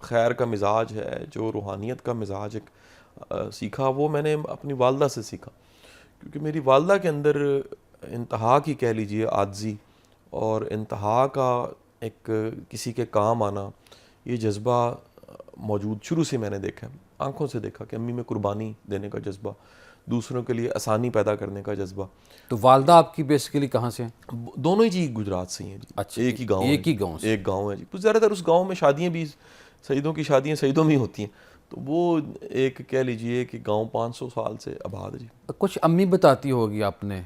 خیر کا مزاج ہے، جو روحانیت کا مزاج ایک سیکھا، وہ میں نے اپنی والدہ سے سیکھا. کیونکہ میری والدہ کے اندر انتہا کی کہہ لیجئے عاجزی اور انتہا کا ایک کسی کے کام آنا، یہ جذبہ موجود شروع سے میں نے دیکھا ہے، آنکھوں سے دیکھا کہ امی میں قربانی دینے کا جذبہ، دوسروں کے لیے آسانی پیدا کرنے کا جذبہ. تو والدہ آپ کی بیسیکلی کہاں سے ہیں؟ دونوں ہی جی گجرات سے ہی ہیں جی. اچھا، ایک ہی گاؤں ایک ہی گاؤں سے. ایک گاؤں ہے جی. زیادہ تر اس گاؤں میں شادیاں بھی سعیدوں کی شادیاں سعیدوں میں ہی ہوتی ہیں، تو وہ ایک کہہ لیجئے کہ گاؤں 500 سال سے آباد ہے جی. کچھ امی بتاتی ہوگی آپ نے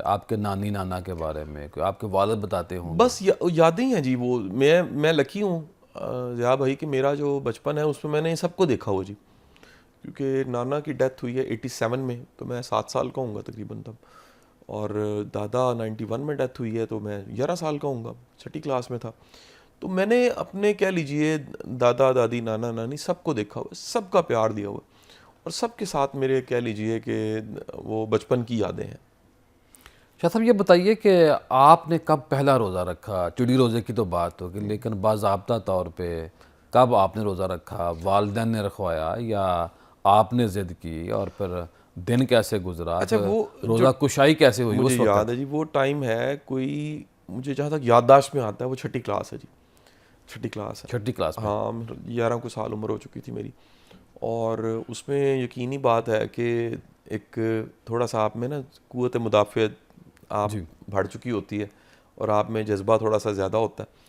آپ کے نانی نانا کے بارے میں، کوئی آپ کے والد بتاتے ہوں گے؟ بس یادیں ہیں جی. وہ میں لکی ہوں ضیاء بھائی کہ میرا جو بچپن ہے اس میں نے سب کو دیکھا ہوا جی. کیونکہ نانا کی ڈیتھ ہوئی ہے 87 میں، تو میں 7 سال کا ہوں گا تقریباً تب. اور دادا 91 میں ڈیتھ ہوئی ہے، تو میں 11 سال کا ہوں گا، 6ٹھی کلاس میں تھا. تو میں نے اپنے کہہ لیجئے دادا دادی نانا نانی سب کو دیکھا ہوا، سب کا پیار دیا ہوا، اور سب کے ساتھ میرے کہہ لیجئے کہ وہ بچپن کی یادیں ہیں. شاہ صاحب یہ بتائیے کہ آپ نے کب پہلا روزہ رکھا؟ چڑی روزے کی تو بات ہوگی، لیکن باضابطہ طور پہ کب آپ نے روزہ رکھا؟ والدین نے رکھوایا یا آپ نے ضد کی؟ اور پھر دن کیسے گزرا؟ اچھا، وہ روزہ کشائی کیسے ہوئی مجھے اس وقت؟ یاد ہے جی، وہ ٹائم ہے کوئی، مجھے جہاں تک یادداشت میں آتا ہے وہ 6ٹھی کلاس ہے جی. 6ٹھی کلاس ہے. 6ٹھی کلاس میں؟ ہاں، 11 کو سال عمر ہو چکی تھی میری. اور اس میں یقینی بات ہے کہ ایک تھوڑا سا آپ میں نا قوت مدافعت آپ بڑھ چکی ہوتی ہے، اور آپ میں جذبہ تھوڑا سا زیادہ ہوتا ہے.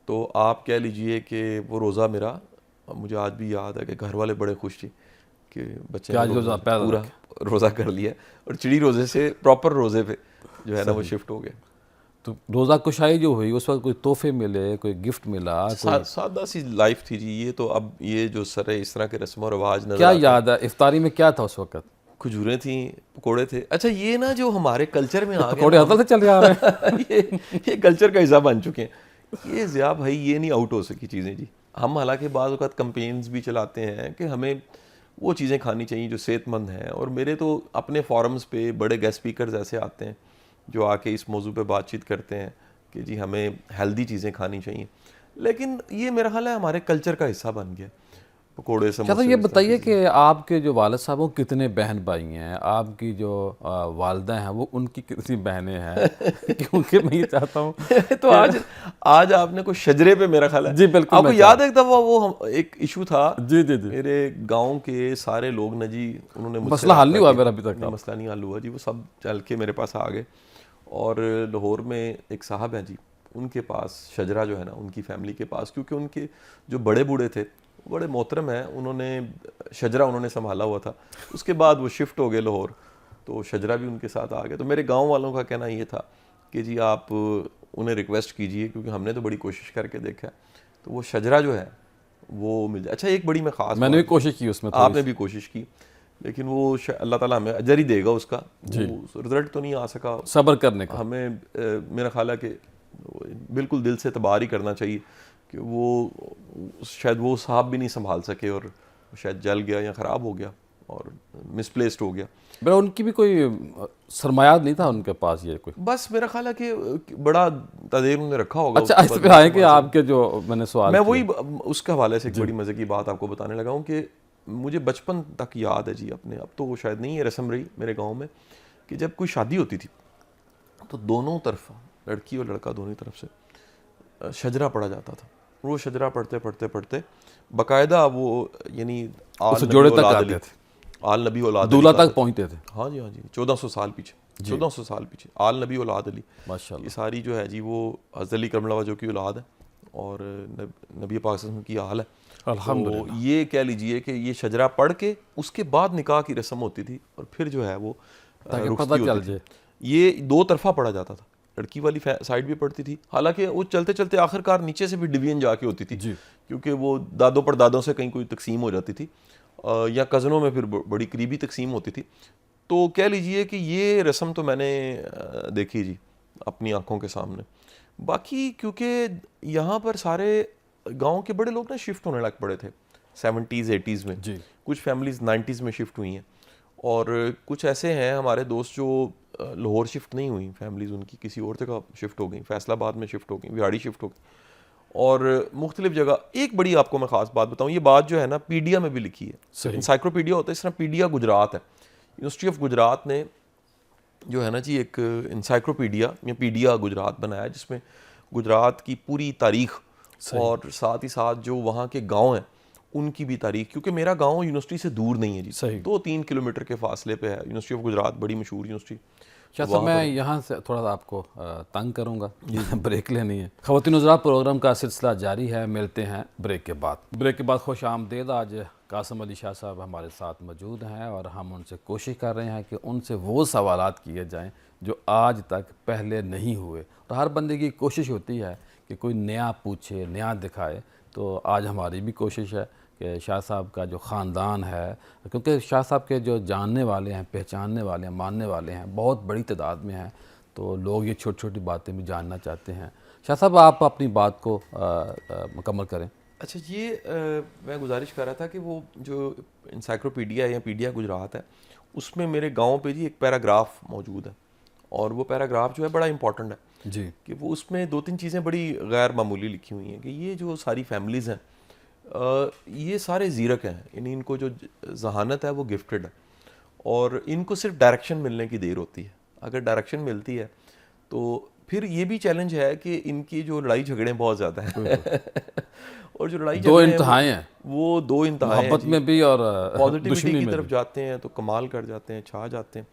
تو آپ کہہ لیجئے کہ وہ روزہ میرا، مجھے آج بھی یاد ہے کہ گھر والے بڑے خوش تھے کہ بچے نے روزہ پورا روزہ کر لیا، اور چڑی روزے سے پراپر روزے پہ جو ہے نا وہ شفٹ ہو گیا. تو روزہ کشائی جو ہوئی اس وقت کوئی تحفے ملے، کوئی گفٹ ملا؟ سادہ سی لائف تھی جی. یہ تو اب یہ جو اس طرح کے رسم و رواج نظر کیا یاد ہے افطاری میں کیا تھا اس وقت؟ کھجوریں تھیں، پکوڑے تھے. اچھا، یہ نا جو ہمارے کلچر میں آ پکوڑے حضرت سے چلے آ رہے ہیں. یہ کلچر کا حصہ بن چکے ہیں. یہ ضیاء بھائی یہ نہیں آؤٹ ہو سکی چیزیں جی. ہم حالانکہ بعض اوقات کمپینز بھی چلاتے ہیں کہ ہمیں وہ چیزیں کھانی چاہیے جو صحت مند ہیں، اور میرے تو اپنے فورمز پہ بڑے گیسٹ اسپیکرز ایسے آتے ہیں جو آ کے اس موضوع پہ بات چیت کرتے ہیں کہ جی ہمیں ہیلدی چیزیں کھانی چاہیے. لیکن یہ میرا خیال ہے ہمارے کلچر کا حصہ بن گیا. پکوڑے چلو یہ بتائیے کہ آپ کے جو والد صاحب وہ کتنے بہن بھائی ہیں؟ آپ کی جو والدہ ہیں وہ ان کی کتنی بہنیں ہیں؟ کیونکہ میں یہ چاہتا ہوں تو آج آپ نے کوئی شجرے پہ میرا خیال ہے. جی بالکل. آپ کو یاد ہے ایک دفعہ وہ ایک ایشو تھا، جی جی جی، میرے گاؤں کے سارے لوگ نا جی، انہوں نے مسئلہ حل نہیں ہوا میرا ابھی تک؟ مسئلہ نہیں حل ہوا جی. وہ سب چل کے میرے پاس آ گئے، اور لاہور میں ایک صاحب ہیں جی، ان کے پاس شجرا جو ہے نا، ان کی فیملی کے پاس، کیونکہ ان کے جو بڑے بوڑھے تھے بڑے محترم ہیں، انہوں نے شجرا انہوں نے سنبھالا ہوا تھا. اس کے بعد وہ شفٹ ہو گئے لاہور، تو شجرا بھی ان کے ساتھ آ گئے. تو میرے گاؤں والوں کا کہنا یہ تھا کہ جی آپ انہیں ریکویسٹ کیجئے، کیونکہ ہم نے تو بڑی کوشش کر کے دیکھا ہے، تو وہ شجرا جو ہے وہ مل جائے. اچھا، ایک بڑی میں خاص، میں نے بھی کوشش کی اس میں، آپ نے بھی کوشش کی، لیکن وہ اللہ تعالیٰ ہمیں اجر ہی دے گا اس کا. رزلٹ تو نہیں آ سکا، صبر کرنے کا. ہمیں میرا خیال ہے کہ بالکل دل سے اعتبار ہی کرنا چاہیے کہ وہ شاید وہ صاحب بھی نہیں سنبھال سکے، اور شاید جل گیا یا خراب ہو گیا اور مسپلیسڈ ہو گیا. میرا ان کی بھی کوئی سرمایہ نہیں تھا ان کے پاس، یہ کوئی بس میرا خیال ہے کہ بڑا تدیر انہوں نے رکھا ہوگا. اچھا، اس پہ آئے کہ آپ کے جو میں نے سوال، میں وہی اس کے حوالے سے ایک بڑی مزے کی بات آپ کو بتانے لگا ہوں کہ مجھے بچپن تک یاد ہے جی اپنے، اب تو وہ شاید نہیں ہے رسم رہی میرے گاؤں میں، کہ جب کوئی شادی ہوتی تھی تو دونوں طرف، لڑکی اور لڑکا دونوں طرف سے شجرا پڑھا جاتا تھا. وہ شجرا پڑھتے پڑھتے پڑھتے باقاعدہ وہ یعنی جوڑے تک آتے تھے، آل نبی اولاد دولہا تک پہنچتے تھے. ہاں جی، ہاں جی، 1400 سال پیچھے، 1400 سال پیچھے آل نبی اولاد علی. ماشاءاللہ. یہ ساری جو ہے جی وہ حضرت علی کرم اللہ وجہ کی اولاد ہے، اور نبی پاک صلی اللہ علیہ وسلم کی آل ہے. الحمدللہ. یہ کہہ لیجئے کہ یہ شجرا پڑھ کے اس کے بعد نکاح کی رسم ہوتی تھی، اور پھر جو ہے وہ رخصتی ہوتی تھی. یہ 2 طرفہ پڑھا جاتا تھا، لڑکی والی سائڈ بھی پڑھتی تھی، حالانکہ وہ چلتے چلتے آخر کار نیچے سے بھی ڈویژن جا کے ہوتی تھی، کیونکہ وہ دادوں پر دادوں سے کہیں کوئی تقسیم ہو جاتی تھی، یا کزنوں میں پھر بڑی قریبی تقسیم ہوتی تھی. تو کہہ لیجئے کہ یہ رسم تو میں نے دیکھی جی اپنی آنکھوں کے سامنے. باقی کیونکہ یہاں پر سارے گاؤں کے بڑے لوگ نا شفٹ ہونے لگ پڑے تھے 70s 80s میں، کچھ فیملیز 90s میں شفٹ ہوئی ہیں، اور کچھ ایسے ہیں ہمارے دوست جو لاہور شفٹ نہیں ہوئی، فیملیز ان کی کسی اور جگہ شفٹ ہو گئیں، فیصل آباد میں شفٹ ہو گئیں، وہاڑی شفٹ ہو گئی. اور مختلف جگہ. ایک بڑی آپ کو میں خاص بات بتاؤں, یہ بات جو ہے نا پیڈیا میں بھی لکھی ہے, انسائکلوپیڈیا ہوتا ہے اس طرح پیڈیا گجرات ہے. یونیورسٹی آف گجرات نے جو ہے نا جی ایک انسائکلوپیڈیا یا پیڈیا گجرات بنایا جس میں گجرات کی پوری تاریخ اور ساتھ ہی ساتھ جو وہاں کے گاؤں ہیں ان کی بھی تاریخ, کیونکہ میرا گاؤں یونیورسٹی سے دور نہیں ہے جی, 2-3 کلومیٹر کے فاصلے پہ ہے یونیورسٹی آف گجرات, بڑی مشہور یونیورسٹی. شاہ صاحب میں یہاں سے تھوڑا سا آپ کو تنگ کروں گا, بریک لینی ہے. خواتین حضرات پروگرام کا سلسلہ جاری ہے, ملتے ہیں بریک کے بعد. بریک کے بعد خوش آمدید. آج قاسم علی شاہ صاحب ہمارے ساتھ موجود ہیں اور ہم ان سے کوشش کر رہے ہیں کہ ان سے وہ سوالات کیے جائیں جو آج تک پہلے نہیں ہوئے, اور ہر بندے کی کوشش ہوتی ہے کہ کوئی نیا پوچھے, نیا دکھائے. تو آج ہماری بھی کوشش ہے کہ شاہ صاحب کا جو خاندان ہے, کیونکہ شاہ صاحب کے جو جاننے والے ہیں, پہچاننے والے ہیں, ماننے والے ہیں بہت بڑی تعداد میں ہیں, تو لوگ یہ چھوٹی چھوٹی باتیں بھی جاننا چاہتے ہیں. شاہ صاحب آپ اپنی بات کو مکمل کریں. اچھا, یہ میں گزارش کر رہا تھا کہ وہ جو انسائکلوپیڈیا یا پیڈیا گجرات ہے اس میں میرے گاؤں پہ جی ایک پیراگراف موجود ہے, اور وہ پیراگراف جو ہے بڑا امپورٹنٹ ہے جی, کہ وہ اس میں 2-3 چیزیں بڑی غیر معمولی لکھی ہوئی ہیں کہ یہ جو ساری فیملیز ہیں یہ سارے زیرک ہیں, یعنی ان کو جو ذہانت ہے وہ گفٹڈ ہے, اور ان کو صرف ڈائریکشن ملنے کی دیر ہوتی ہے. اگر ڈائریکشن ملتی ہے تو پھر یہ بھی چیلنج ہے کہ ان کی جو لڑائی جھگڑے بہت زیادہ ہیں اور جو لڑائی دو جھگڑے انتہائیں ہیں, وہ 2 انتہائیں ہیں محبت میں بھی اور پازیٹیوٹی دشمنی کی میں طرف بھی. جاتے ہیں تو کمال کر جاتے ہیں, چھا جاتے ہیں.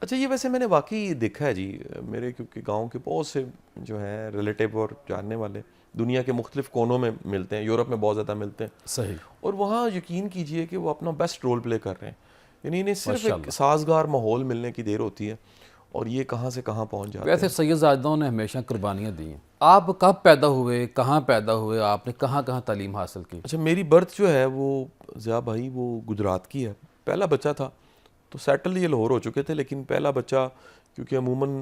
اچھا, یہ ویسے میں نے واقعی دیکھا ہے جی میرے, کیونکہ گاؤں کے بہت سے جو ہیں ریلیٹیو اور جاننے والے دنیا کے مختلف کونوں میں ملتے ہیں, یورپ میں بہت زیادہ ملتے ہیں. صحیح. اور وہاں یقین کیجئے کہ وہ اپنا بیسٹ رول پلے کر رہے ہیں, یعنی انہیں صرف ایک سازگار ماحول ملنے کی دیر ہوتی ہے اور یہ کہاں سے کہاں پہنچ جاتے ہیں. ویسے سید زادوں نے ہمیشہ قربانیاں دی ہیں. آپ کب پیدا ہوئے, کہاں پیدا ہوئے, آپ نے کہاں کہاں تعلیم حاصل کی؟ اچھا, میری برتھ جو ہے وہ ضیاء بھائی وہ گجرات کی ہے. پہلا بچہ تھا تو سیٹل یہ لاہور ہو چکے تھے, لیکن پہلا بچہ کیونکہ عموماً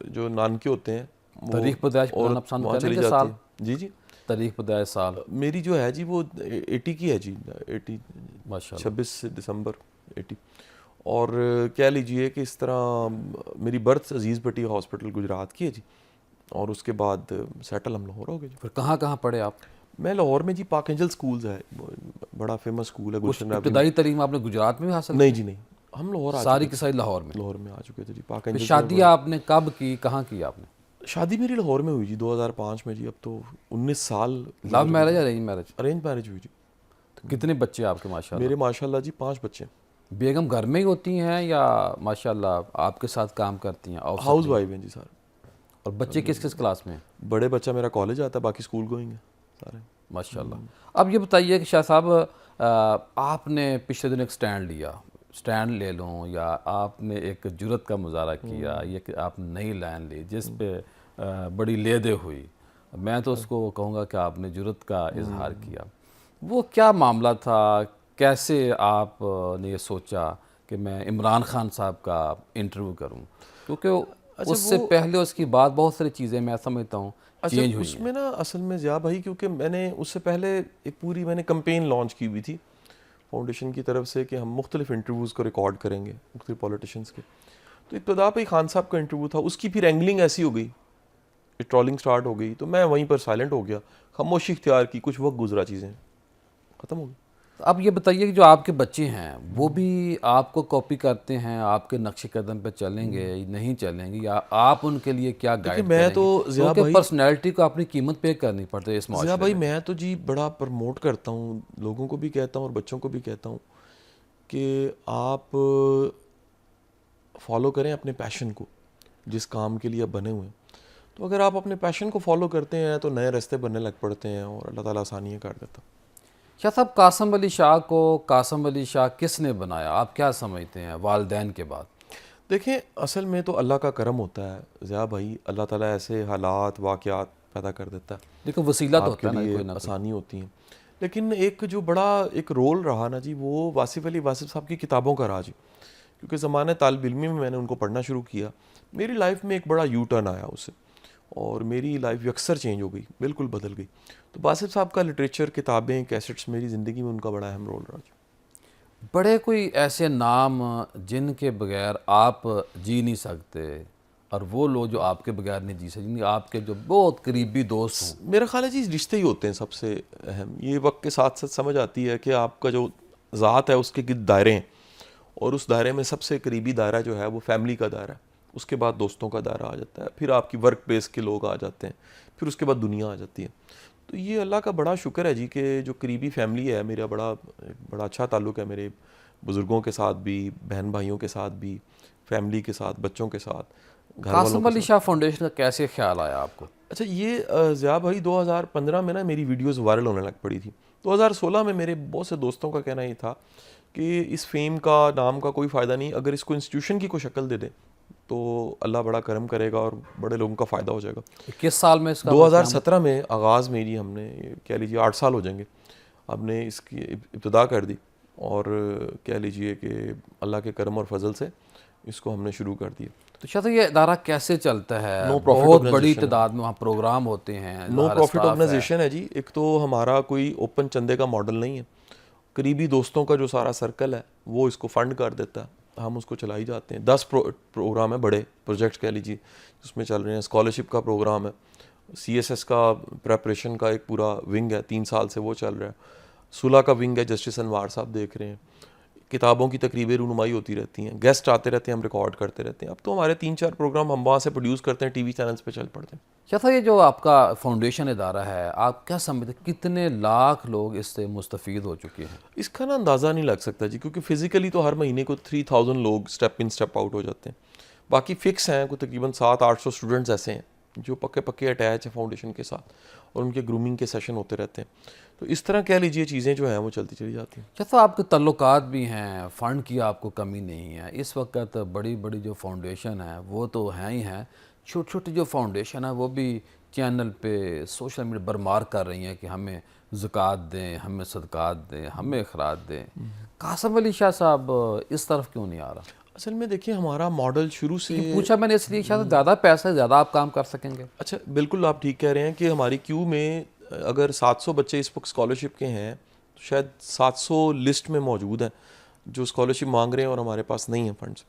جو نانکے ہوتے ہیں تاریخ پیدائش بتانا پسند وہاں کریں چلی گے؟ جاتی سال, ہیں. جی جی, تاریخ پیدائش سال میری جو ہے جی وہ 80 کی ہے جی, 80 ماشاءاللہ. 26 دسمبر 80. اور کہہ لیجئے کہ اس طرح میری برتھ عزیز بٹی ہاسپٹل گجرات کی ہے جی, اور اس کے بعد سیٹل ہم لاہور ہو گئے جی. پھر کہاں کہاں پڑھے آپ؟ میں لاہور میں جی پاک اینجل سکولز ہے, بڑا فیمس سکول ہے. کچھ ابتدائی تعلیم آپ نے گجرات میں بھی حاصل کی؟ نہیں جی نہیں, ہم لاہور ساری کی ساری لاہور میں. لاہور میں آ چکے تھے جی. پاک پھر اینجل شادی آپ نے کب کی, کہاں کی آپ نے؟ شادی میری لاہور میں ہوئی جی 2005 میں جی. اب تو 19 سال. لو میرج یا ارینج میرج؟ ارینج میرج ہوئی جی. کتنے بچے آپ کے ماشاءاللہ؟ میرے ماشاءاللہ جی 5 بچے. بیگم گھر میں ہی ہوتی ہیں یا ماشاءاللہ آپ کے ساتھ کام کرتی ہیں؟ ہاؤس وائف ہیں جی سارے. اور بچے کس کس کلاس میں ہیں؟ بڑے بچہ میرا کالج آتا ہے, باقی اسکول گوئنگ ہے سارے. ماشاءاللہ. اب یہ بتائیے کہ شاہ صاحب آپ نے پچھلے دن ایک سٹینڈ لے لوں, یا آپ نے ایک جرت کا مظاہرہ کیا, یہ کہ آپ نے نئی لائن لی جس پہ بڑی لیدے ہوئی, میں تو اس کو کہوں گا کہ آپ نے جرت کا اظہار کیا. وہ کیا معاملہ تھا, کیسے آپ نے یہ سوچا کہ میں عمران خان صاحب کا انٹرویو کروں, کیونکہ اس سے پہلے اس کی بعد بہت ساری چیزیں میں سمجھتا ہوں چینج ہوئی اس میں نا اصل میں ضیاء بھائی, کیونکہ میں نے اس سے پہلے ایک پوری میں نے کمپین لانچ کی ہوئی تھی فاؤنڈیشن کی طرف سے کہ ہم مختلف انٹرویوز کو ریکارڈ کریں گے مختلف پولیٹیشنز کے. تو ابتدا پہ ہی خان صاحب کا انٹرویو تھا, اس کی پھر اینگلنگ ایسی ہو گئی, ٹرولنگ سٹارٹ ہو گئی, تو میں وہیں پر سائلنٹ ہو گیا, خاموشی اختیار کی, کچھ وقت گزرا, چیزیں ختم ہو گئی. اب یہ بتائیے کہ جو آپ کے بچے ہیں وہ بھی آپ کو کاپی کرتے ہیں, آپ کے نقش قدم پہ چلیں گے, نہیں چلیں گے, یا آپ ان کے لیے کیا گائیڈ کریں گے؟ کیونکہ پرسنالٹی کو اپنی قیمت پے کرنی پڑتی ہے اس معاشرے میں. ضیاء بھائی میں تو جی بڑا پرموٹ کرتا ہوں, لوگوں کو بھی کہتا ہوں اور بچوں کو بھی کہتا ہوں کہ آپ فالو کریں اپنے پیشن کو, جس کام کے لیے آپ بنے ہوئے ہیں. تو اگر آپ اپنے پیشن کو فالو کرتے ہیں تو نئے راستے بننے لگ پڑتے ہیں اور اللہ تعالیٰ آسانیاں کر دیتا. شاہ صاحب, قاسم علی شاہ کو قاسم علی شاہ کس نے بنایا, آپ کیا سمجھتے ہیں والدین کے بعد؟ دیکھیں, اصل میں تو اللہ کا کرم ہوتا ہے ضیاء بھائی, اللہ تعالیٰ ایسے حالات واقعات پیدا کر دیتا ہے, دیکھو وسیلہ تو آپ ہوتا کے ہے نا, لیے کوئی نہ کوئی. آسانی ہوتی ہیں. لیکن ایک جو بڑا ایک رول رہا نا جی, وہ واصف علی واصف صاحب کی کتابوں کا رہا جی, کیونکہ زمانہ طالب علمی میں نے ان کو پڑھنا شروع کیا. میری لائف میں ایک بڑا یو ٹرن آیا اس سے, اور میری لائف یکسر چینج ہو گئی, بالکل بدل گئی. تو واصف صاحب کا لٹریچر, کتابیں, کیسٹس, میری زندگی میں ان کا بڑا اہم رول رہا جی. بڑے کوئی ایسے نام جن کے بغیر آپ جی نہیں سکتے, اور وہ لوگ جو آپ کے بغیر نہیں جی سکتے، یعنی آپ کے جو بہت قریبی دوست ہوں؟ میرا خیال ہے جی رشتے ہی ہوتے ہیں سب سے اہم. یہ وقت کے ساتھ ساتھ سمجھ آتی ہے کہ آپ کا جو ذات ہے اس کے گرد دائرے ہیں، اور اس دائرے میں سب سے قریبی دائرہ جو ہے وہ فیملی کا دائرہ ہے. اس کے بعد دوستوں کا دائرہ آ جاتا ہے، پھر آپ کی ورک پلیس کے لوگ آ جاتے ہیں، پھر اس کے بعد دنیا آ جاتی ہے. تو یہ اللہ کا بڑا شکر ہے جی کہ جو قریبی فیملی ہے، میرا بڑا اچھا تعلق ہے میرے بزرگوں کے ساتھ بھی، بہن بھائیوں کے ساتھ بھی، فیملی کے ساتھ، بچوں کے ساتھ، گھر والوں قاسم کے علی ساتھ. شاہ فاؤنڈیشن کا کیسے خیال آیا آپ کو؟ اچھا یہ ضیاء بھائی 2015 میں نا میری ویڈیوز وائرل ہونے لگ پڑی تھی. 2016 میں میرے بہت سے دوستوں کا کہنا یہ تھا کہ اس فیم کا نام کا کوئی فائدہ نہیں، اگر اس کو انسٹیٹیوشن کی کوئی شکل دے دیں تو اللہ بڑا کرم کرے گا اور بڑے لوگوں کا فائدہ ہو جائے گا. کس سال میں اس کا قیام؟ 2017 میں آغاز میں جی ہم نے کہہ لیجیے 8 سال ہو جائیں گے ہم نے اس کی ابتدا کر دی، اور کہہ لیجیے کہ اللہ کے کرم اور فضل سے اس کو ہم نے شروع کر دیا. تو شاید یہ ادارہ کیسے چلتا ہے؟ نو پروفٹ بہت بڑی آرگنائزیشن ہے. تعداد میں وہاں پروگرام ہوتے ہیں، نو ظاہر پروفٹ اسٹاف ہے. آرگنائزیشن ہے جی. ایک تو ہمارا کوئی اوپن چندے کا ماڈل نہیں ہے، قریبی دوستوں کا جو سارا سرکل ہے وہ اس کو فنڈ کر دیتا ہے، ہم اس کو چلائی جاتے ہیں. 10 پروگرام ہیں، بڑے پروجیکٹ کہہ لیجیے جس میں چل رہے ہیں. اسکالرشپ کا پروگرام ہے، CSS کا پریپریشن کا ایک پورا ونگ ہے، 3 سال سے وہ چل رہا ہے. صلح کا ونگ ہے، جسٹس انوار صاحب دیکھ رہے ہیں. کتابوں کی تقریبیں رونمائی ہوتی رہتی ہیں، گیسٹ آتے رہتے ہیں، ہم ریکارڈ کرتے رہتے ہیں. اب تو ہمارے 3-4 پروگرام ہم وہاں سے پروڈیوس کرتے ہیں، ٹی وی چینلز پہ چل پڑتے ہیں. شاید یہ جو آپ کا فاؤنڈیشن ادارہ ہے، آپ کیا سمجھتے ہیں کتنے لاکھ لوگ اس سے مستفید ہو چکے ہیں؟ اس کا نا اندازہ نہیں لگ سکتا جی، کیونکہ فزیکلی تو ہر مہینے کو 3000 لوگ اسٹیپ ان اسٹیپ آؤٹ ہو جاتے ہیں. باقی فکس ہیں کوئی تقریباً 700-800 اسٹوڈنٹس ایسے ہیں جو پکے اٹیچ ہیں فاؤنڈیشن کے ساتھ، اور ان کے گرومنگ کے سیشن ہوتے رہتے ہیں. تو اس طرح کہہ لیجیے چیزیں جو ہیں وہ چلتی چلی جاتی ہیں. شاید آپ کے تعلقات بھی ہیں، فنڈ کی آپ کو کمی نہیں ہے. اس وقت بڑی بڑی جو فاؤنڈیشن ہے وہ تو ہیں ہی ہیں، چھوٹی چھوٹی جو فاؤنڈیشن ہے وہ بھی چینل پہ سوشل میڈیا برمار کر رہی ہیں کہ ہمیں زکوٰۃ دیں، ہمیں صدقات دیں، ہمیں اخراج دیں. قاسم علی شاہ صاحب اس طرف کیوں نہیں آ رہا؟ اصل میں دیکھیں ہمارا ماڈل شروع سے یہ پوچھا میں نے اس لیے شاید زیادہ پیسہ زیادہ آپ کام کر سکیں گے. اچھا بالکل آپ ٹھیک کہہ رہے ہیں کہ ہماری کیو میں اگر 700 بچے اس وقت اسکالرشپ کے ہیں تو شاید 700 لسٹ میں موجود ہیں جو اسکالرشپ مانگ رہے ہیں اور ہمارے پاس نہیں ہیں فنڈز.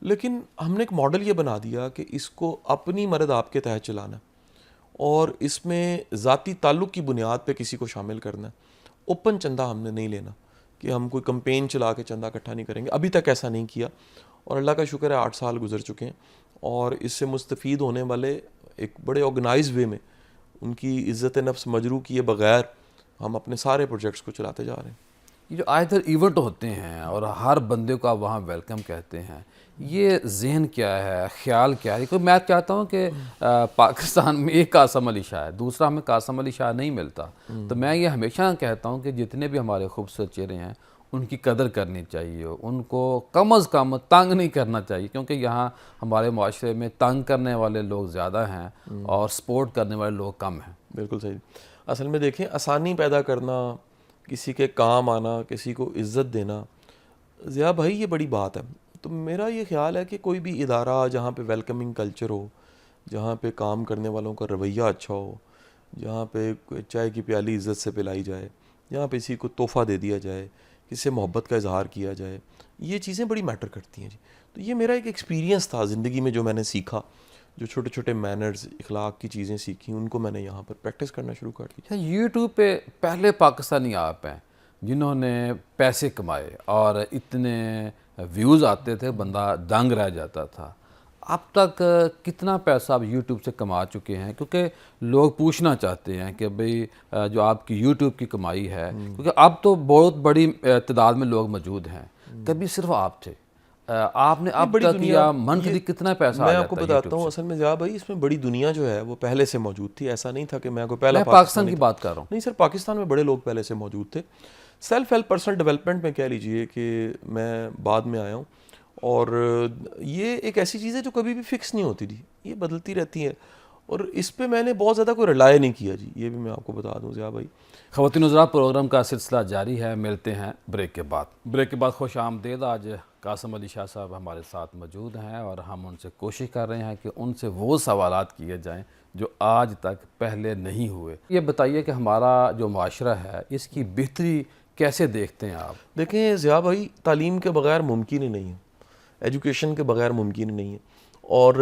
لیکن ہم نے ایک ماڈل یہ بنا دیا کہ اس کو اپنی مرد آپ کے تحت چلانا ہے، اور اس میں ذاتی تعلق کی بنیاد پہ کسی کو شامل کرنا ہے. اوپن چندہ ہم نے نہیں لینا کہ ہم کوئی کمپین چلا کے چندہ اکٹھا نہیں کریں گے، ابھی تک ایسا نہیں کیا. اور اللہ کا شکر ہے 8 سال گزر چکے ہیں، اور اس سے مستفید ہونے والے ایک بڑے آرگنائز وے میں ان کی عزت نفس مجروح کیے بغیر ہم اپنے سارے پروجیکٹس کو چلاتے جا رہے ہیں. یہ جو آئے دن ایونٹ ہوتے ہیں اور ہر بندے کو آپ وہاں ویلکم کہتے ہیں، یہ ذہن کیا ہے، خیال کیا ہے؟ کیونکہ میں چاہتا ہوں کہ پاکستان میں ایک قاسم علی شاہ ہے، دوسرا ہمیں قاسم علی شاہ نہیں ملتا. تو میں یہ ہمیشہ کہتا ہوں کہ جتنے بھی ہمارے خوبصورت چہرے ہیں ان کی قدر کرنی چاہیے، ان کو کم از کم تنگ نہیں کرنا چاہیے، کیونکہ یہاں ہمارے معاشرے میں تنگ کرنے والے لوگ زیادہ ہیں اور سپورٹ کرنے والے لوگ کم ہیں. بالکل صحیح. اصل میں دیکھیں آسانی پیدا کرنا، کسی کے کام آنا، کسی کو عزت دینا، ضیاء بھائی یہ بڑی بات ہے. تو میرا یہ خیال ہے کہ کوئی بھی ادارہ جہاں پہ ویلکمنگ کلچر ہو، جہاں پہ کام کرنے والوں کا رویہ اچھا ہو، جہاں پہ چائے کی پیالی عزت سے پلائی جائے، جہاں پہ کسی کو تحفہ دے دیا جائے، کسی سے محبت کا اظہار کیا جائے، یہ چیزیں بڑی میٹر کرتی ہیں جی. تو یہ میرا ایک ایکسپیرینس تھا زندگی میں جو میں نے سیکھا، جو چھوٹے چھوٹے مینرز، اخلاق کی چیزیں سیکھی، ان کو میں نے یہاں پر پریکٹس کرنا شروع کر دی. یوٹیوب پہ پہلے پاکستانی آپ ہیں جنہوں نے پیسے کمائے اور اتنے ویوز آتے تھے بندہ دنگ رہ جاتا تھا. اب تک کتنا پیسہ آپ یوٹیوب سے کما چکے ہیں؟ کیونکہ لوگ پوچھنا چاہتے ہیں کہ بھئی جو آپ کی یوٹیوب کی کمائی ہے، کیونکہ اب تو بہت بڑی تعداد میں لوگ موجود ہیں، کبھی صرف آپ تھے، آپ نے اب تک یا منتھلی کتنا پیسہ آ میں جاتا آپ کو ہے بتاتا ہوں. YouTube اصل میں ضیاء بھائی اس میں بڑی دنیا جو ہے وہ پہلے سے موجود تھی. ایسا نہیں تھا کہ میں کوئی پہلا میں پاکستان کی بات کر رہا ہوں. نہیں سر، پاکستان میں بڑے لوگ پہلے سے موجود تھے. سیلف ہیلپ پرسنل ڈیولپمنٹ میں کہہ لیجئے کہ میں بعد میں آیا ہوں، اور یہ ایک ایسی چیز ہے جو کبھی بھی فکس نہیں ہوتی تھی، یہ بدلتی رہتی ہے، اور اس پہ میں نے بہت زیادہ کوئی رلائے نہیں کیا جی. یہ بھی میں آپ کو بتا دوں ضیاء بھائی. خواتین حضرات، پروگرام کا سلسلہ جاری ہے، ملتے ہیں بریک کے بعد. بریک کے بعد خوش آمدید. آج قاسم علی شاہ صاحب ہمارے ساتھ موجود ہیں اور ہم ان سے کوشش کر رہے ہیں کہ ان سے وہ سوالات کیے جائیں جو آج تک پہلے نہیں ہوئے. یہ بتائیے کہ ہمارا جو معاشرہ ہے اس کی بہتری کیسے دیکھتے ہیں آپ؟ دیکھیں ضیاء بھائی، تعلیم کے بغیر ممکن ہی نہیں ہے، ایجوکیشن کے بغیر ممکن ہی نہیں ہے. اور